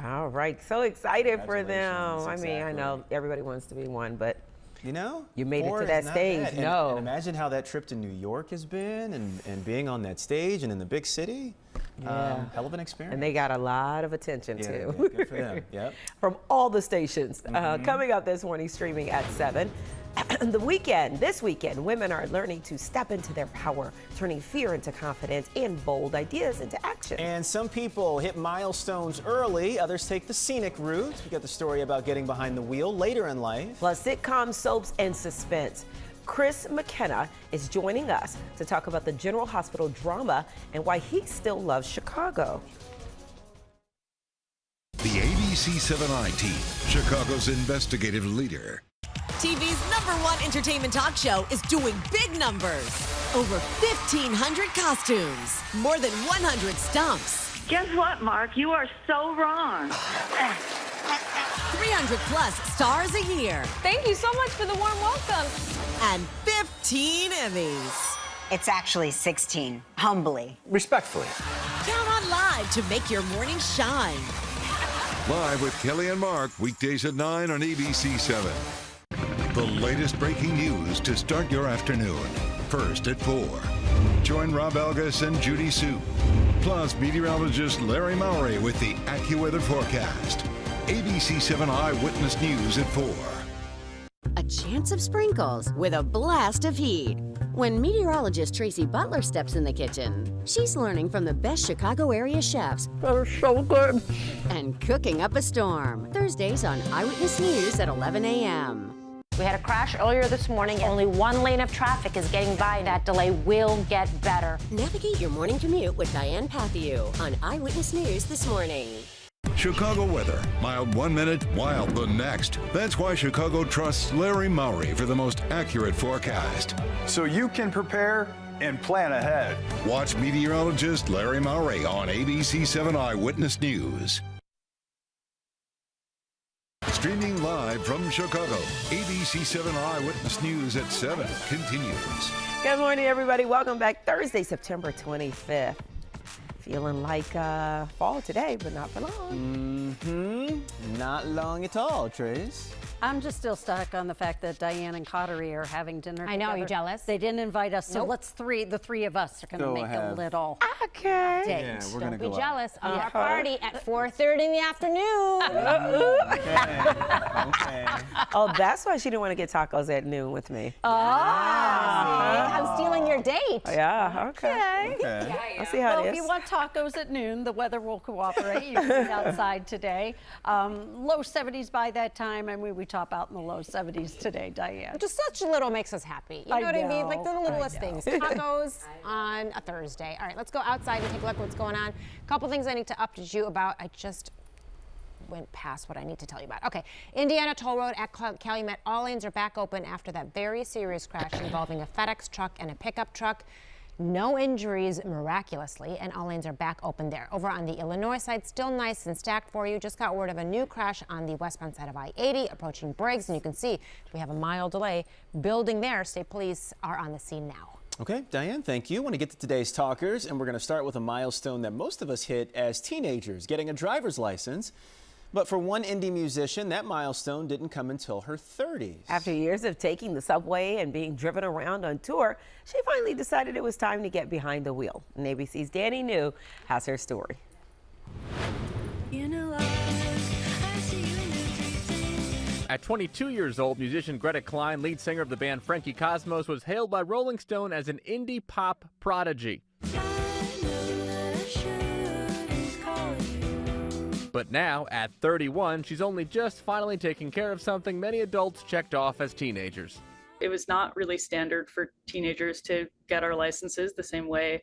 All right, so excited for them. Exactly. I mean, I know everybody wants to be one, but you know, you made it 4 to that is not stage. bad. No, and imagine how that trip to New York has been, and being on that stage and in the big city. Hell of an experience. And they got a lot of attention too. Yeah, good for them. Yep. From all the stations. Coming up this morning, streaming at 7. This weekend, women are learning to step into their power, turning fear into confidence and bold ideas into action. And some people hit milestones early, others take the scenic route. We got the story about getting behind the wheel later in life. Plus sitcoms, soaps, and suspense. Chris McKenna is joining us to talk about the General Hospital drama and why he still loves Chicago. The ABC7I team, Chicago's investigative leader. TV's #1 entertainment talk show is doing big numbers. Over 1,500 costumes, more than 100 stumps. Guess what, Mark? You are so wrong. 300 plus stars a year. Thank you so much for the warm welcome. And 15 Emmys. It's actually 16, humbly. Respectfully. Count on Live to make your morning shine. Live with Kelly and Mark, weekdays at 9 on ABC7. The latest breaking news to start your afternoon. First at 4. Join Rob Elgas and Judy Sue. Plus meteorologist Larry Mowry with the AccuWeather forecast. ABC7 Eyewitness News at 4. A chance of sprinkles with a blast of heat. When meteorologist Tracy Butler steps in the kitchen, she's learning from the best Chicago area chefs. They're so good. And cooking up a storm. Thursdays on Eyewitness News at 11 a.m. We had a crash earlier this morning. Only one lane of traffic is getting by. That delay will get better. Navigate your morning commute with Diane Pathieu on Eyewitness News this morning. Chicago weather. Mild 1 minute, wild the next. That's why Chicago trusts Larry Mowry for the most accurate forecast. So you can prepare and plan ahead. Watch meteorologist Larry Mowry on ABC7 Eyewitness News. Streaming live from Chicago, ABC7 Eyewitness News at 7 continues. Good morning, everybody. Welcome back. Thursday, September 25th. Feeling like fall today, but not for long. Not long at all, Trace. I'm just still stuck on the fact that Diane and Cottery are having dinner I know, together. you jealous? They didn't invite us, so Nope. the three of us are going to Go make ahead. a little Okay. date. Yeah, we're gonna Don't go be out. jealous of our party at 4:30 in the afternoon. Okay. Oh, that's why she didn't want to get tacos at noon with me. I'm stealing your date. Yeah, okay. I'll see how Well, it if is. you want tacos at noon, the weather will cooperate. You can be outside today. Low 70s by that time, and we top out in the low 70s today, Diane. Just such a little makes us happy. You know what I mean? Like the know, littlest I things. know. Tacos on a Thursday. All right, let's go outside and take a look at what's going on. A couple things I need to update you about. I just went past what I need to tell you about. Okay, Indiana Toll Road at Calumet. All lanes are back open after that very serious crash involving a FedEx truck and a pickup truck. No injuries, miraculously, and all lanes are back open there. Over on the Illinois side, still nice and stacked for you. Just got word of a new crash on the westbound side of I-80, approaching Briggs, and you can see we have a mile delay building there. State police are on the scene now. Okay, Diane, thank you. I want to get to today's talkers, and we're going to start with a milestone that most of us hit as teenagers, getting a driver's license. But for one indie musician, that milestone didn't come until her 30s. After years of taking the subway and being driven around on tour, she finally decided it was time to get behind the wheel. And ABC's Danny New has her story. At 22 years old, musician Greta Klein, lead singer of the band Frankie Cosmos, was hailed by Rolling Stone as an indie pop prodigy. But now, at 31, she's only just finally taking care of something many adults checked off as teenagers. It was not really standard for teenagers to get our licenses the same way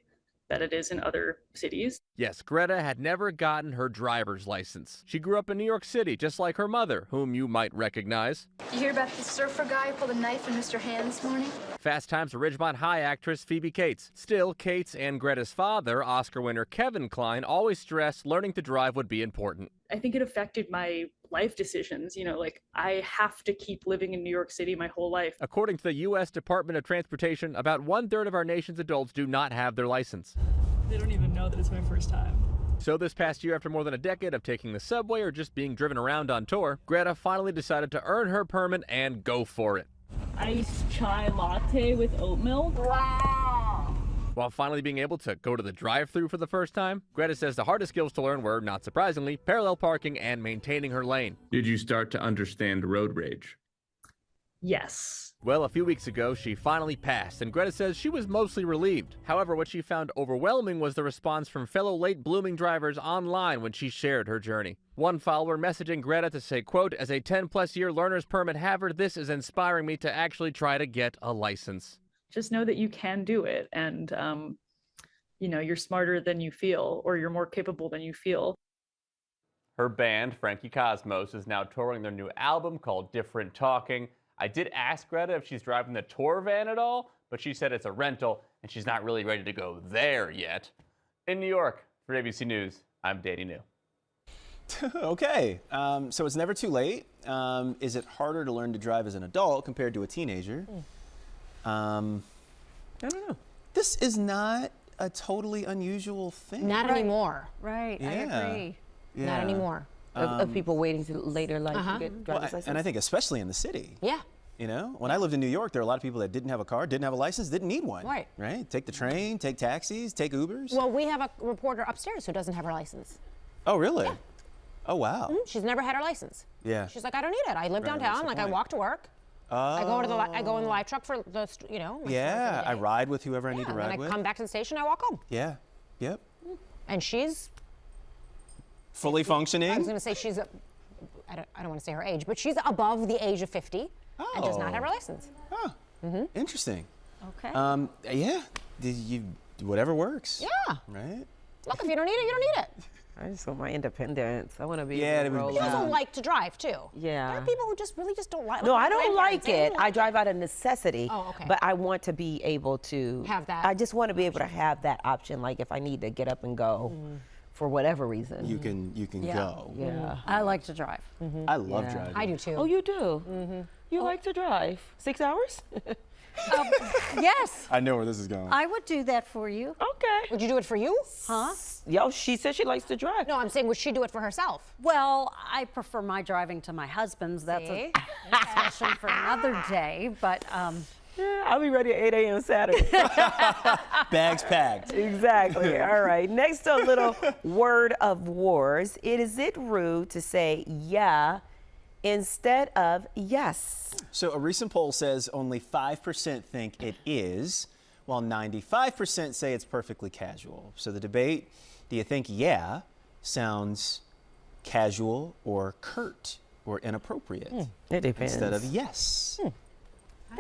that it is in other cities. Yes, Greta had never gotten her driver's license. She grew up in New York City, just like her mother, whom you might recognize. Did you hear about the surfer guy who pulled a knife in Mr. Hand this morning? Fast Times at Ridgemont High actress Phoebe Cates. Still, Cates and Greta's father, Oscar winner Kevin Klein, always stressed learning to drive would be important. I think it affected my life decisions. You know, like I have to keep living in New York City my whole life. According to the U.S. Department of Transportation, about 1/3 of our nation's adults do not have their license. They don't even know that it's my first time. So this past year, after more than a decade of taking the subway or just being driven around on tour, Greta finally decided to earn her permit and go for it. Iced chai latte with oat milk. Wow. While finally being able to go to the drive-thru for the first time, Greta says the hardest skills to learn were, not surprisingly, parallel parking and maintaining her lane. Did you start to understand road rage? Yes. Well, a few weeks ago, she finally passed, and Greta says she was mostly relieved. However, what she found overwhelming was the response from fellow late-blooming drivers online when she shared her journey. One follower messaging Greta to say, quote, "As a 10-plus year learner's permit haver, this is inspiring me to actually try to get a license." Just know that you can do it, and you're smarter than you feel, or you're more capable than you feel. Her band, Frankie Cosmos, is now touring their new album called Different Talking. I did ask Greta if she's driving the tour van at all, but she said it's a rental and she's not really ready to go there yet. In New York, for ABC News, I'm Danny New. Okay, so it's never too late. Is it harder to learn to drive as an adult compared to a teenager? I don't know. This is not a totally unusual thing. Not anymore. Right, Yeah. I agree. Yeah. Not anymore. Of people waiting to later life to get driver's license. And I think especially in the city. Yeah. You know, when I lived in New York, there were a lot of people that didn't have a car, didn't have a license, didn't need one. Right. Right? Take the train, take taxis, take Ubers. Well, we have a reporter upstairs who doesn't have her license. Oh, really? Yeah. Oh, wow. She's never had her license. Yeah. She's like, I don't need it. I live Right, what's downtown. the Like, I point? walk to work. Oh. I go in the live truck for the, my Yeah, for the I day. ride with whoever I need to And ride then I with. come back to the station, I walk home. Yeah. Yep. And she's Fully functioning. I was going to say she's, I don't want to say her age, but she's above the age of 50 and does not have her license. Oh, interesting. Okay. Yeah, whatever works. Yeah. Right? Look, if you don't need it, you don't need it. I just want my independence. I want to be Yeah, able to roll She doesn't out. like to drive, too. Yeah. There are people who just really just don't like No, my I don't grandparents, like they it. don't I like drive out of necessity. Oh, okay. But I want to be able to Have that I just want to be able to have that option. Like if I need to get up and go for whatever reason. You can go. Yeah. I like to drive. I love driving. I do too. Oh, you do? You like to drive? 6 hours? Yes. I know where this is going. I would do that for you. Okay. Would you do it for you? Huh? Yo, she said she likes to drive. No, I'm saying would she do it for herself? Well, I prefer my driving to my husband's. That's a discussion for another day. But Yeah, I'll be ready at 8 a.m. Saturday. Bags packed. Exactly. All right. Next, a little word of wars. Is it rude to say yeah instead of yes? So a recent poll says only 5% think it is, while 95% say it's perfectly casual. So the debate, do you think yeah sounds casual or curt or inappropriate? It depends. Instead of yes.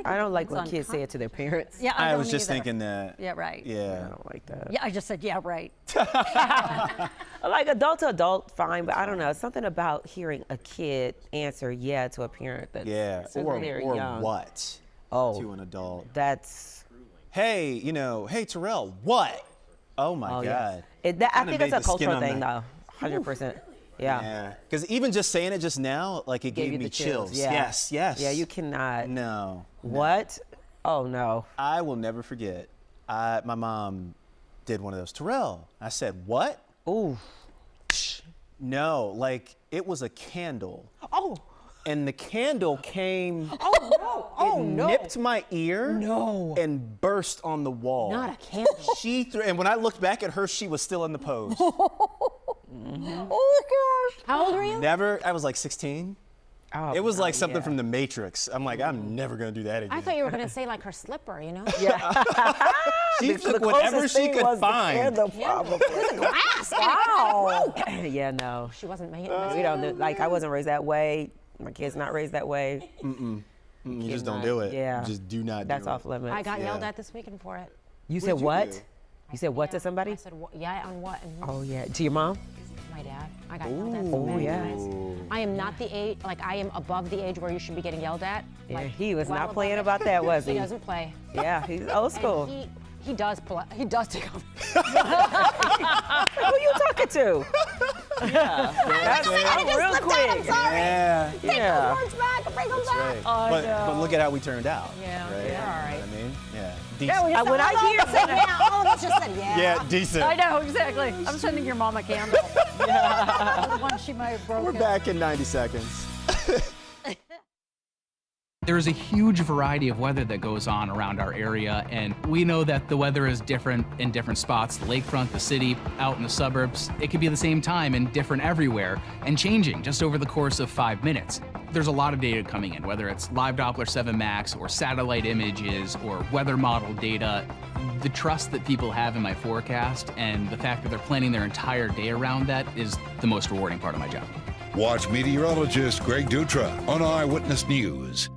I don't like when kids say it to their parents. yeah, I don't was just either. thinking that. Yeah, right. Yeah. I don't like that. Yeah, I just said yeah, right. Like adult to adult, fine, but I don't know. Something about hearing a kid answer yeah to a parent that's Yeah. so Or very young. what to an adult. That's. Hey, hey, Terrell, what? Oh, my Oh, God. yeah. I Kinda think made it's a the skin cultural on thing, the- though. 100%. Yeah. Because even just saying it just now, like it gave you me the chills. Yeah. Yes. Yeah, you cannot. No. What? Oh, no. I will never forget. My mom did one of those. Terrell. I said, what? Ooh. No, like it was a candle. Oh. And the candle came. Oh, no. Oh, no. Nipped my ear. No. And burst on the wall. Not a candle. She threw, and when I looked back at her, she was still in the pose. Oh, gosh. How old are you? Never. I was like 16. Oh, It was like something yeah. from The Matrix. I'm like, I'm never gonna do that again. I thought you were going to say like her slipper, you know? Yeah. She took whatever she could find. Probably. It's a glass. Wow. Yeah, no. She wasn't made. We don't do, like, I wasn't raised that way. My kid's not raised that way. You just don't Cannot. do it. Yeah. You just do not That's do off it. limits. I got Yeah. yelled at this weekend for it. You said What'd you what? do? You said what to I somebody? said, yeah, on what? And Oh, yeah. To your mom? my dad. I got yelled at so Oh, many yeah. times. I am not the age, like I am above the age where you should be getting yelled at. Yeah, Like, he was well not above playing it. about that, was he? He doesn't play. Yeah, he's old school. And he does pull. He does take off. Who you talking to? Yeah. That's I just real slipped quick. out. I'm sorry. Yeah. Take Yeah. the words back. Bring them back. Right. I but know. look at how we turned out. Yeah, Right? yeah, all right. You know what I mean? Yeah. Yeah, Decent. when I hear Said, yeah, all of us just said yeah. Yeah, decent. I know, exactly. I'm sending your mom a candle. The one she might have broken. We're back in 90 seconds. There's a huge variety of weather that goes on around our area, and we know that the weather is different in different spots. The lakefront, the city, out in the suburbs, it could be the same time and different everywhere and changing just over the course of 5 minutes. There's a lot of data coming in, whether it's live Doppler 7 Max or satellite images or weather model data. The trust that people have in my forecast and the fact that they're planning their entire day around that is the most rewarding part of my job. Watch meteorologist Greg Dutra on Eyewitness News.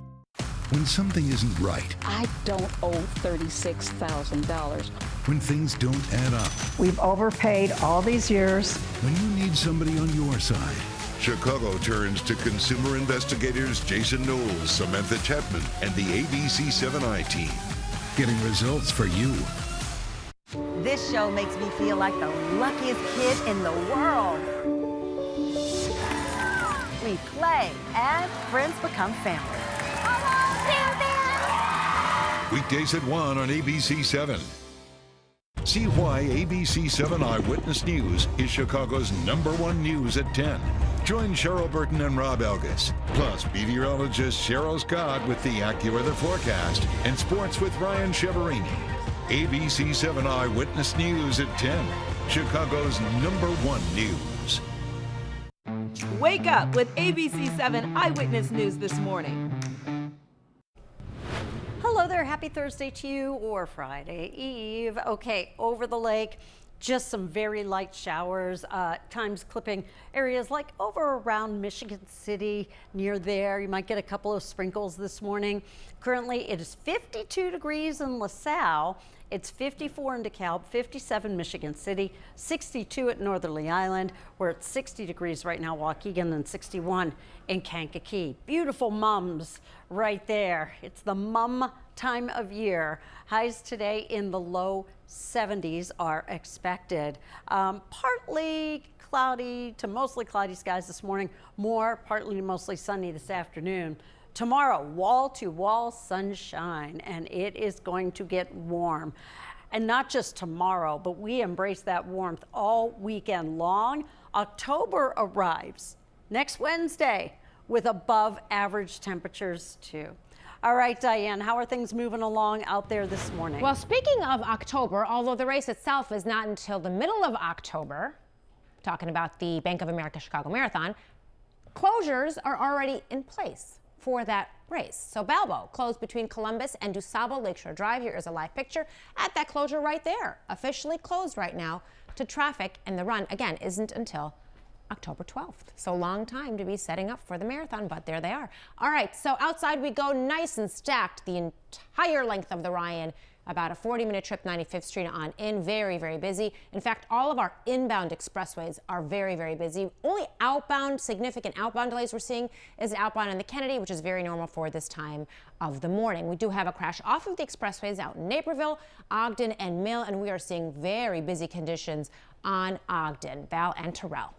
When something isn't right, I don't owe $36,000. when things don't add up, We've overpaid all these years. when you need somebody on your side, Chicago turns to consumer investigators Jason Knowles, Samantha Chapman, and the ABC7I team, getting results for you. This show makes me feel like the luckiest kid in the world. We play and friends become family. Weekdays at 1 on ABC7. See why ABC7 Eyewitness News is Chicago's #1 news at 10. Join Cheryl Burton and Rob Elgis, plus meteorologist Cheryl Scott with the AccuWeather forecast and sports with Ryan Cheverini. ABC7 Eyewitness News at 10, Chicago's #1 news. Wake up with ABC7 Eyewitness News this morning. Hello there, happy Thursday to you, or Friday Eve. Okay, over the lake, just some very light showers, times clipping areas like over around Michigan City, near there. You might get a couple of sprinkles this morning. Currently, it is 52 degrees in LaSalle. It's 54 in DeKalb, 57 Michigan City, 62 at Northerly Island. We're at 60 degrees right now, Waukegan, and 61 in Kankakee. Beautiful mums right there. It's the mum time of year. Highs today in the low 70s are expected. Partly cloudy to mostly cloudy skies this morning, more partly to mostly sunny this afternoon. Tomorrow, wall-to-wall sunshine, and it is going to get warm. And not just tomorrow, but we embrace that warmth all weekend long. October arrives next Wednesday with above average temperatures too. All right, Diane, how are things moving along out there this morning? Well, speaking of October, although the race itself is not until the middle of October, talking about the Bank of America Chicago Marathon, closures are already in place for that race. So Balbo closed between Columbus and DuSable Lakeshore Drive. Here is a live picture at that closure right there. Officially closed right now to traffic, and the run, again, isn't until October 12th. So long time to be setting up for the marathon, but there they are. All right, so outside we go, nice and stacked the entire length of the Ryan. About a 40-minute trip, 95th Street on in, very, very busy. In fact, all of our inbound expressways are very, very busy. Only outbound, significant outbound delays we're seeing is outbound in the Kennedy, which is very normal for this time of the morning. We do have a crash off of the expressways out in Naperville, Ogden, and Mill, and we are seeing very busy conditions on Ogden. Val and Terrell.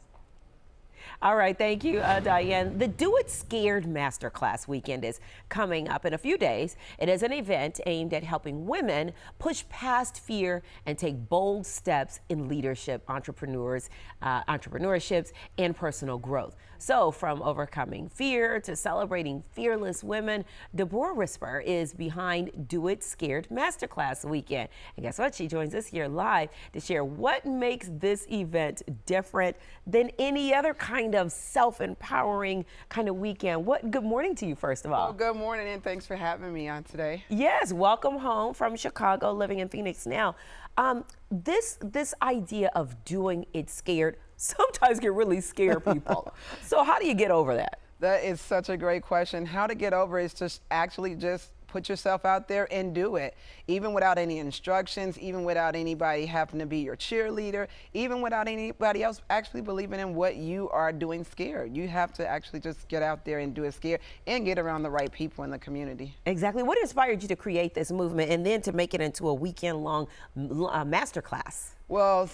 All right, thank you, Diane. The Do It Scared Masterclass weekend is coming up in a few days. It is an event aimed at helping women push past fear and take bold steps in leadership, entrepreneurships, and personal growth. So from overcoming fear to celebrating fearless women, Deborah Risper is behind Do It Scared Masterclass weekend. And guess what? She joins us here live to share what makes this event different than any other kind of self-empowering kind of weekend. Good morning to you, first of all. Well, good morning, and thanks for having me on today. Yes, welcome home from Chicago, living in Phoenix now. This idea of doing it scared sometimes can really scare people. So how do you get over that? That is such a great question. How to get over it is just actually just put yourself out there and do it, even without any instructions, even without anybody having to be your cheerleader, even without anybody else actually believing in what you are doing scared. You have to actually just get out there and do it scared and get around the right people in the community. Exactly. What inspired you to create this movement and then to make it into a weekend-long masterclass? Well,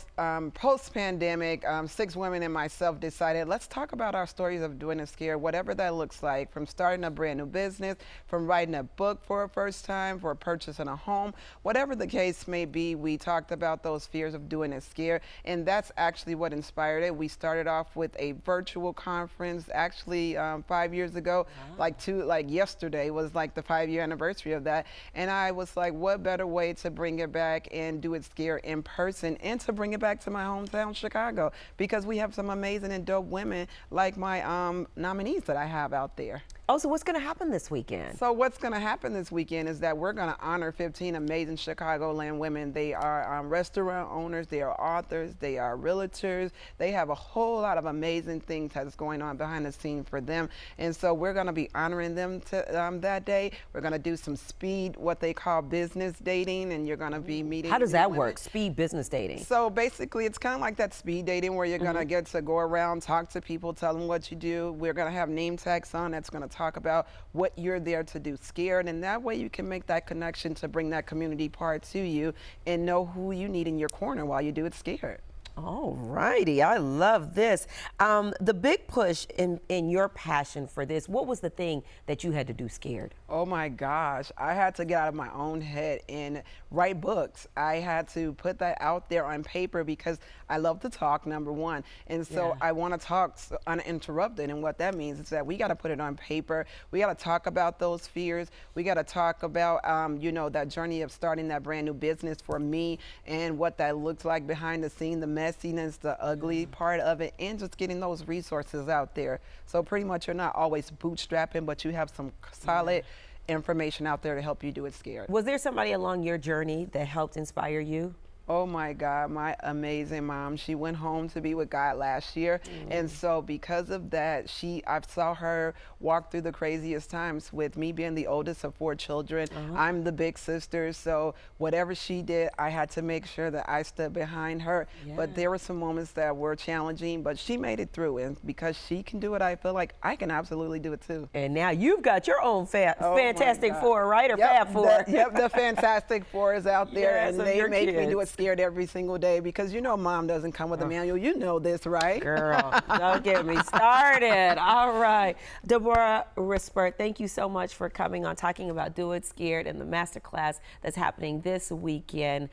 post-pandemic, 6 women and myself decided, let's talk about our stories of doing it scared, whatever that looks like, from starting a brand new business, from writing a book for a first time, for purchasing a home, whatever the case may be. We talked about those fears of doing it scared, and that's actually what inspired it. We started off with a virtual conference, actually 5 years ago, like yesterday was like the 5-year anniversary of that, and I was like, what better way to bring it back and do it scared in person, and to bring it back to my hometown, Chicago, because we have some amazing and dope women like my nominees that I have out there. Oh, so what's going to happen this weekend? So what's going to happen this weekend is that we're going to honor 15 amazing Chicagoland women. They are restaurant owners, they are authors, they are realtors. They have a whole lot of amazing things that's going on behind the scenes for them. And so we're going to be honoring them that day. We're going to do some speed, what they call business dating, and you're going to be meeting. How does that work, speed business dating? So basically, it's kind of like that speed dating where you're going to get to go around, talk to people, tell them what you do. We're going to have name tags on that's going to talk about what you're there to do scared, and that way you can make that connection to bring that community part to you and know who you need in your corner while you do it scared. All righty, I love this. The big push in your passion for this, what was the thing that you had to do scared? Oh my gosh, I had to get out of my own head and write books. I had to put that out there on paper because I love to talk, number one. And so I want to talk uninterrupted. And what that means is that we got to put it on paper. We got to talk about those fears. We got to talk about, you know, that journey of starting that brand new business for me and what that looks like behind the scene, the messiness, the ugly part of it, and just getting those resources out there. So pretty much you're not always bootstrapping, but you have some solid information out there to help you do it scared. Was there somebody along your journey that helped inspire you? Oh my God, my amazing mom. She went home to be with God last year. And so because of that, I saw her walk through the craziest times with me being the oldest of 4 children. I'm the big sister. So whatever she did, I had to make sure that I stood behind her. But there were some moments that were challenging, but she made it through. And because she can do it, I feel like I can absolutely do it too. And now you've got your own Fantastic Four, right? Or Fab Four? The Fantastic Four is out there, and they make me do it scared every single day because you know mom doesn't come with a manual. You know this, right? Girl, don't get me started. All right. Deborah Rispert, thank you so much for coming on, talking about Do It Scared and the masterclass that's happening this weekend.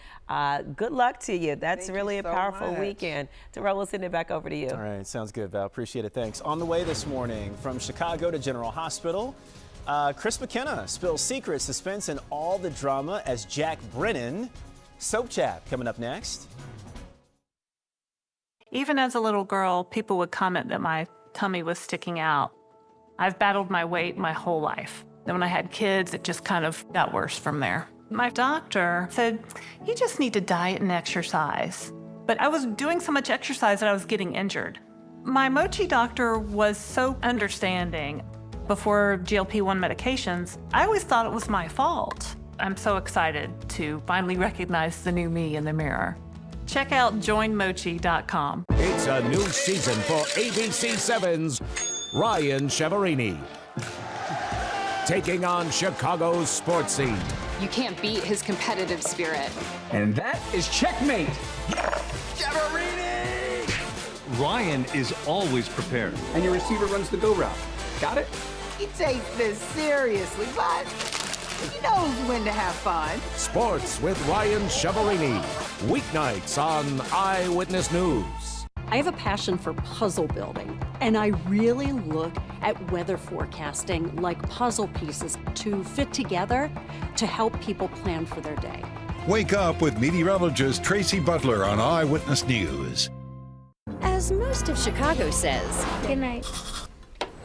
Good luck to you. That's really a powerful weekend. Deborah, we'll send it back over to you. All right. Sounds good, Val. Appreciate it. Thanks. On the way this morning from Chicago to General Hospital, Chris McKenna spills secrets, suspense, and all the drama as Jack Brennan. Soap Chat coming up next. Even as a little girl, people would comment that my tummy was sticking out. I've battled my weight my whole life. Then when I had kids, it just kind of got worse from there. My doctor said, you just need to diet and exercise. But I was doing so much exercise that I was getting injured. My Mochi doctor was so understanding. Before GLP-1 medications, I always thought it was my fault. I'm so excited to finally recognize the new me in the mirror. Check out joinmochi.com. It's a new season for ABC7's Ryan Chiaverini, taking on Chicago's sports scene. You can't beat his competitive spirit. And that is checkmate. Chiaverini! Ryan is always prepared. And your receiver runs the go route. Got it? He takes this seriously, but he knows when to have fun. Sports with Ryan Chiaverini, weeknights on Eyewitness News. I have a passion for puzzle building, and I really look at weather forecasting like puzzle pieces to fit together to help people plan for their day. Wake up with meteorologist Tracy Butler on Eyewitness News. As most of Chicago says, good night.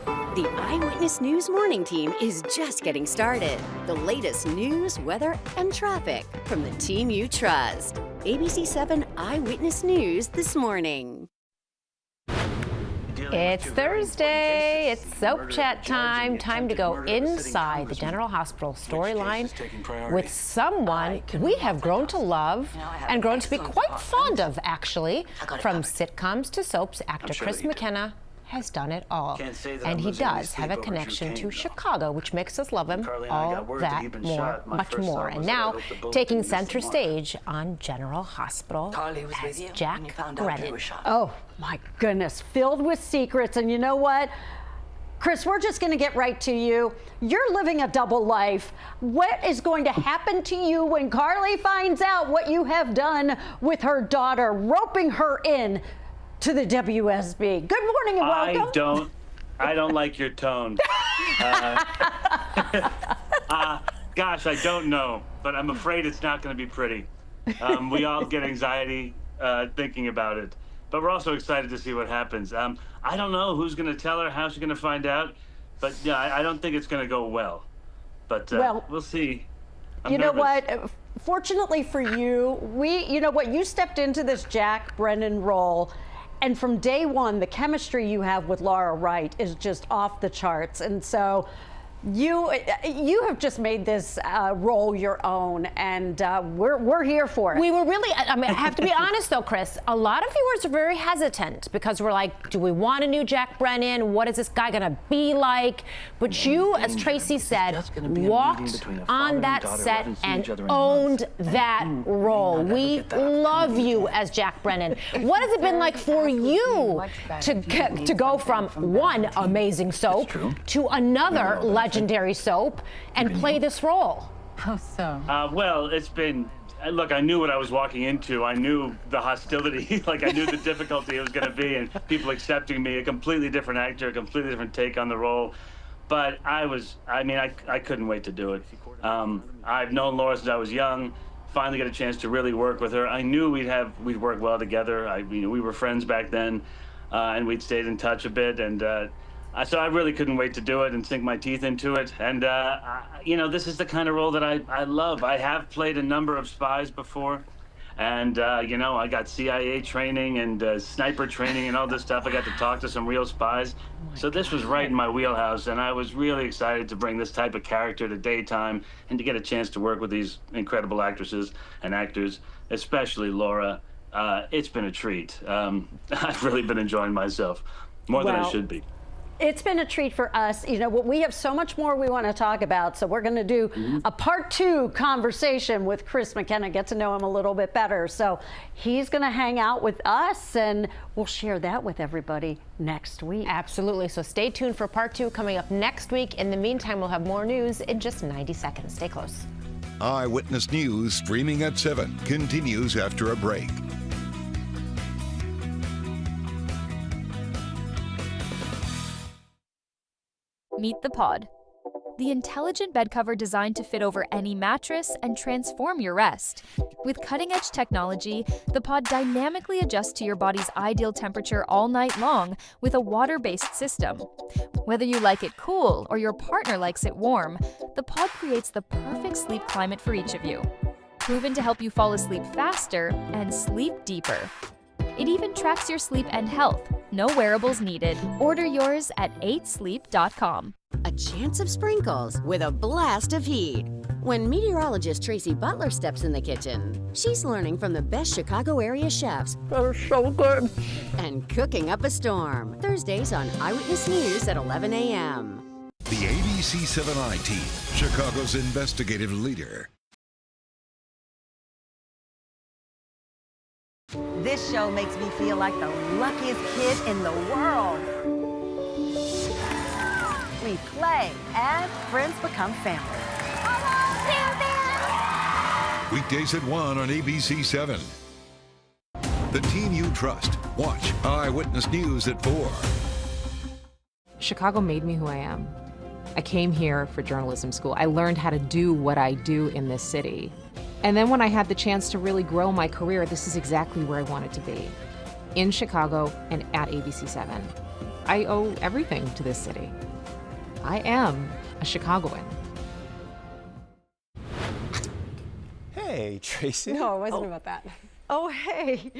The Eyewitness News Morning Team is just getting started. The latest news, weather, and traffic from the team you trust. ABC7 Eyewitness News this morning. It's Thursday. It's Soap Chat time. Time to go inside the General Hospital storyline with someone we have grown to love and grown to be quite fond of, actually. From sitcoms to soaps, actor Chris McKenna has done it all. Can't say that And I'm he losing any does sleep have a over connection Duquesne, to though. Chicago, which makes us love him Carly and I all got word that that he'd been more, shot. My much first more. thought And was that I now hope the bullet taking didn't miss the center mark. stage on General Hospital Carly was with as you Jack when you found out you Brennan. were shot. Oh my goodness, filled with secrets. And you know what? Chris, we're just going to get right to you. You're living a double life. What is going to happen to you when Carly finds out what you have done with her daughter, roping her in to the WSB? Good morning and welcome. I don't like your tone. Gosh, I don't know, but I'm afraid it's not going to be pretty. We all get anxiety thinking about it, but we're also excited to see what happens. I don't know who's going to tell her, how she's going to find out, but yeah, I don't think it's going to go well. But we'll see. You know what? Fortunately for you, you know what? You stepped into this Jack Brennan role. And from day one, the chemistry you have with Laura Wright is just off the charts. And so you have just made this role your own, and we're here for it. We were really, I mean, I have to be honest though, Chris, a lot of viewers are very hesitant because we're like, do we want a new Jack Brennan? What is this guy gonna be like? But you, as Tracy said, walked on that set and owned that role. We love you as Jack Brennan. What has it been like for you to go from one amazing soap to another legendary soap and play this role? How so? Well, it's been, look, I knew what I was walking into. I knew the hostility, like I knew the difficulty it was going to be, and people accepting me, a completely different actor, a completely different take on the role. But I couldn't wait to do it. I've known Laura since I was young. Finally got a chance to really work with her. I knew we'd work well together. We were friends back then, and we'd stayed in touch a bit, and so I really couldn't wait to do it and sink my teeth into it. And this is the kind of role that I love. I have played a number of spies before, and I got CIA training and sniper training and all this stuff. I got to talk to some real spies. So this was right in my wheelhouse, and I was really excited to bring this type of character to daytime and to get a chance to work with these incredible actresses and actors, especially Laura. It's been a treat. I've really been enjoying myself more than I should be. It's been a treat for us. You know, we have so much more we want to talk about, so we're going to do a part 2 conversation with Chris McKenna, get to know him a little bit better. So he's going to hang out with us, and we'll share that with everybody next week. Absolutely. So stay tuned for part 2 coming up next week. In the meantime, we'll have more news in just 90 seconds. Stay close. Eyewitness News, streaming at 7, continues after a break. Meet the Pod, the intelligent bed cover designed to fit over any mattress and transform your rest. With cutting-edge technology, the Pod dynamically adjusts to your body's ideal temperature all night long with a water-based system. Whether you like it cool or your partner likes it warm, the Pod creates the perfect sleep climate for each of you. Proven to help you fall asleep faster and sleep deeper. It even tracks your sleep and health. No wearables needed. Order yours at 8sleep.com. A chance of sprinkles with a blast of heat. When meteorologist Tracy Butler steps in the kitchen, she's learning from the best Chicago area chefs. They're so good. And cooking up a storm. Thursdays on Eyewitness News at 11 a.m. The ABC7I team, Chicago's investigative leader. This show makes me feel like the luckiest kid in the world. We play, and friends become family. Weekdays at 1 on ABC7. The team you trust. Watch Eyewitness News at 4. Chicago made me who I am. I came here for journalism school. I learned how to do what I do in this city. And then when I had the chance to really grow my career, this is exactly where I wanted to be. In Chicago and at ABC7. I owe everything to this city. I am a Chicagoan. Hey, Tracy. No, it wasn't about that. Oh, hey.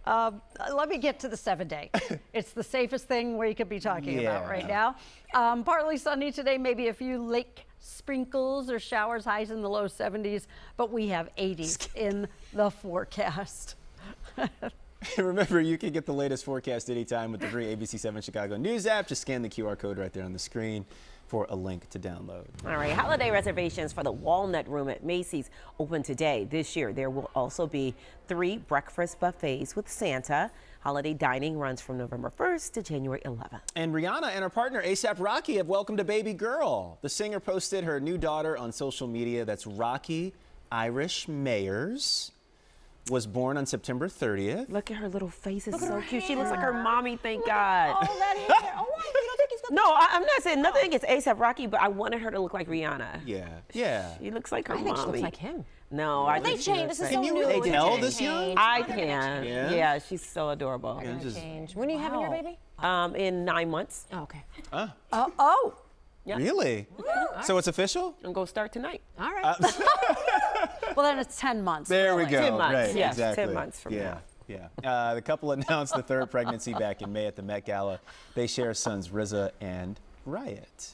Let me get to the 7-day. It's the safest thing we could be talking about right now. Partly sunny today, maybe a few lake sprinkles or showers, highs in the low 70s, but we have 80s in the forecast. Remember, you can get the latest forecast anytime with the free ABC7 Chicago News app. Just scan the QR code right there on the screen for a link to download. All right, holiday reservations for the Walnut Room at Macy's open today. This year, there will also be 3 breakfast buffets with Santa. Holiday dining runs from November 1st to January 11th. And Rihanna and her partner A$AP Rocky have welcomed a baby girl. The singer posted her new daughter on social media. That's Rocky Irish Mayers. Was born on September 30th. Look at her little face. It's so cute. She looks like her mommy, thank God. All that hair. Oh, you don't think he's No, I'm not saying nothing against A$AP Rocky, but I wanted her to look like Rihanna. Yeah. She looks like her I mommy. think she looks like him. No, Well, I they think she changed. looks This is like- so new. They It's tell gonna this young? change. I It's gonna can. change. Yeah, she's so adorable. It's gonna change. When are you having your baby? In 9 months. Oh, okay. Oh. Yeah. Really? So it's official? I'm going to start tonight. All right. Well, then it's 10 months. There we really. go. 10 months, Right, yes, exactly. 10 months from now. Yeah. The couple announced the 3rd pregnancy back in May at the Met Gala. They share sons RZA and Riot.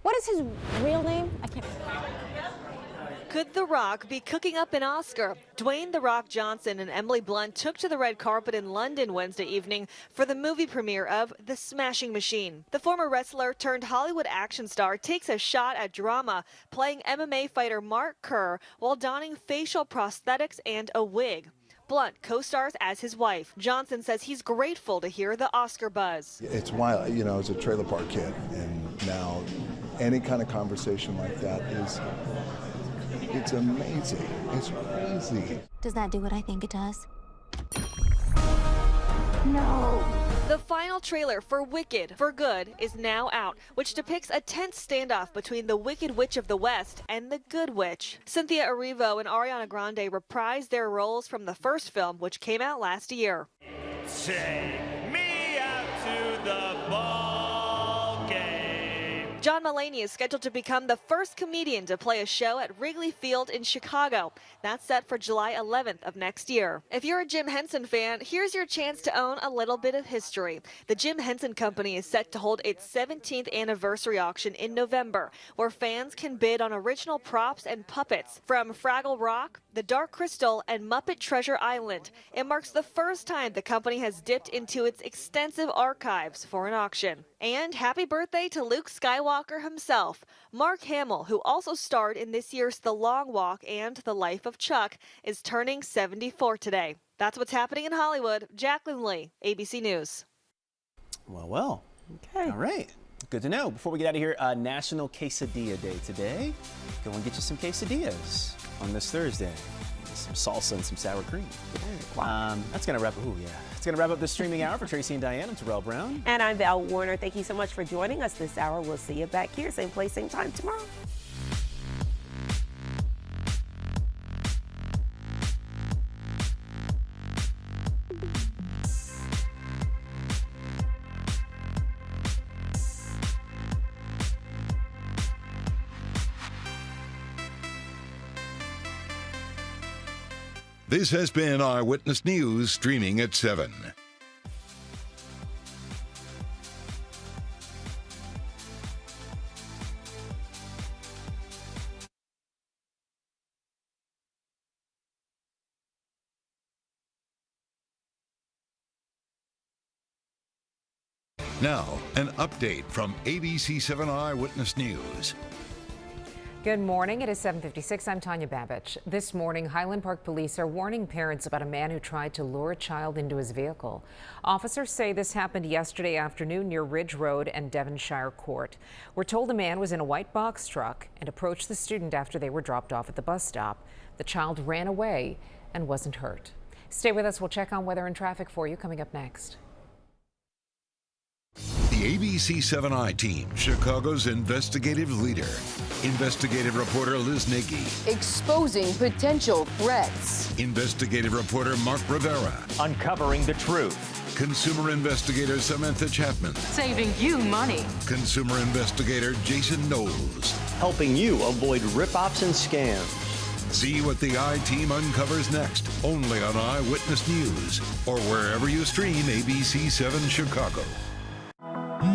What is his real name? I can't. Could The Rock be cooking up an Oscar? Dwayne "The Rock" Johnson and Emily Blunt took to the red carpet in London Wednesday evening for the movie premiere of The Smashing Machine. The former wrestler turned Hollywood action star takes a shot at drama, playing MMA fighter Mark Kerr while donning facial prosthetics and a wig. Blunt co-stars as his wife. Johnson says he's grateful to hear the Oscar buzz. It's wild, you know, as a trailer park kid, and now any kind of conversation like that it's amazing. It's crazy. Does that do what I think it does? No. The final trailer for Wicked for Good is now out, which depicts a tense standoff between the Wicked Witch of the West and the Good Witch. Cynthia Erivo and Ariana Grande reprised their roles from the first film, which came out last year. Take me out to the ball game. John Mulaney is scheduled to become the first comedian to play a show at Wrigley Field in Chicago. That's set for July 11th of next year. If you're a Jim Henson fan, here's your chance to own a little bit of history. The Jim Henson Company is set to hold its 17th anniversary auction in November, where fans can bid on original props and puppets from Fraggle Rock, The Dark Crystal, and Muppet Treasure Island. It marks the first time the company has dipped into its extensive archives for an auction. And happy birthday to Luke Skywalker himself. Mark Hamill, who also starred in this year's The Long Walk and The Life of Chuck, is turning 74 today. That's what's happening in Hollywood. Jacqueline Lee, ABC News. Well. Okay. All right. Good to know. Before we get out of here, National Quesadilla Day today. Go and get you some quesadillas on this Thursday. Some salsa and some sour cream. That's going to wrap up. It's going to wrap up the streaming hour for Tracy and Diane. I'm Terrell Brown. And I'm Val Warner. Thank you so much for joining us this hour. We'll see you back here, same place, same time tomorrow. This has been Eyewitness News, streaming at 7. Now, an update from ABC7 Eyewitness News. Good morning. It is 7:56. I'm Tanya Babich. This morning, Highland Park police are warning parents about a man who tried to lure a child into his vehicle. Officers say this happened yesterday afternoon near Ridge Road and Devonshire Court. We're told the man was in a white box truck and approached the student after they were dropped off at the bus stop. The child ran away and wasn't hurt. Stay with us. We'll check on weather and traffic for you coming up next. The ABC7I team, Chicago's investigative leader. Investigative reporter Liz Nagy. Exposing potential threats. Investigative reporter Mark Rivera. Uncovering the truth. Consumer investigator Samantha Chapman. Saving you money. Consumer investigator Jason Knowles. Helping you avoid rip-offs and scams. See what the I-Team uncovers next, only on Eyewitness News, or wherever you stream ABC7 Chicago.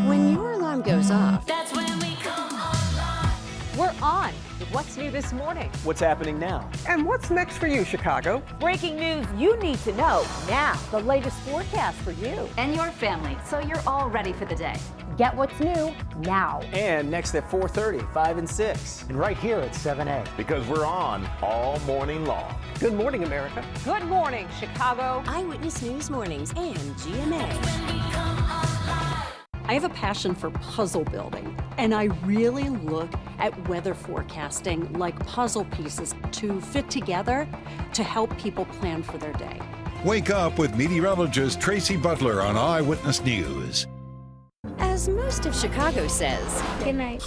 When your alarm goes off, that's when we come online. We're on with what's New this morning. What's happening now? And what's next for you, Chicago? Breaking news you need to know now. The latest forecast for you and your family, so you're all ready for the day. Get what's new now. And next at 4:30, 5 and 6. And right here at 7A. Because we're on all morning long. Good morning, America. Good morning, Chicago. Eyewitness News Mornings and GMA. I have a passion for puzzle building, and I really look at weather forecasting like puzzle pieces to fit together to help people plan for their day. Wake up with meteorologist Tracy Butler on Eyewitness News. As most of Chicago says, Good night.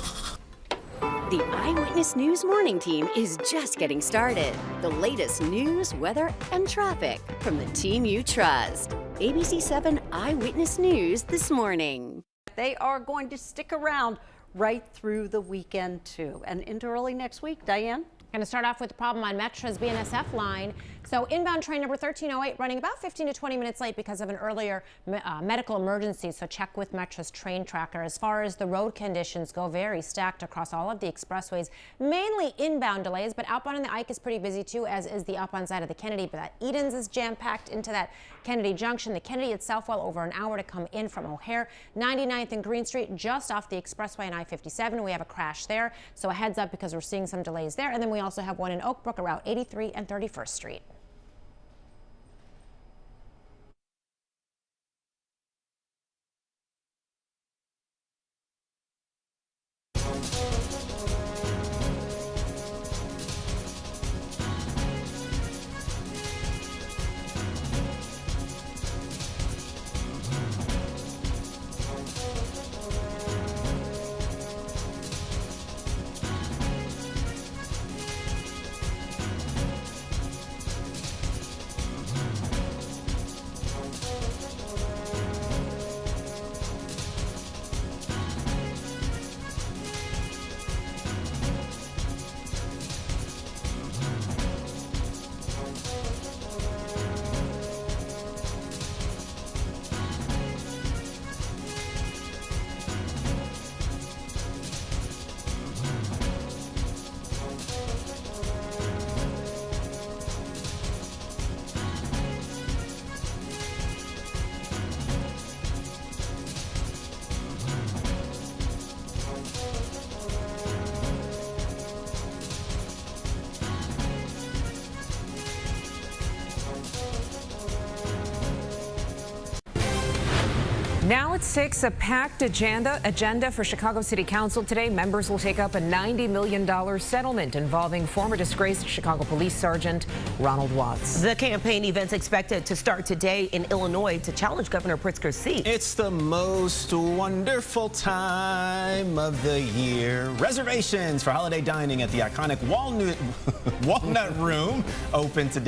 the Eyewitness News Morning Team is just getting started. The latest news, weather, and traffic from the team you trust. ABC 7 Eyewitness News this morning. They are going to stick around right through the weekend, too, and into early next week. Diane? Going to start off with the problem on Metra's BNSF line. So inbound train number 1308 running about 15 to 20 minutes late because of an earlier medical emergency. So check with Metra's train tracker. As far as the road conditions go, very stacked across all of the expressways. Mainly inbound delays, but outbound on the Ike is pretty busy too, as is the outbound side of the Kennedy. But that Edens is jam-packed into that Kennedy Junction. The Kennedy itself, well over an hour to come in from O'Hare. 99th and Green Street, just off the expressway and I-57. We have a crash there. So a heads up because we're seeing some delays there. And then we also have one in Oak Brook around 83 and 31st Street. Now at 6, a packed agenda for Chicago City Council today. Members will take up a $90 million settlement involving former disgraced Chicago Police Sergeant Ronald Watts. The campaign event's expected to start today in Illinois to challenge Governor Pritzker's seat. It's the most wonderful time of the year. Reservations for holiday dining at the iconic Walnut Room open today.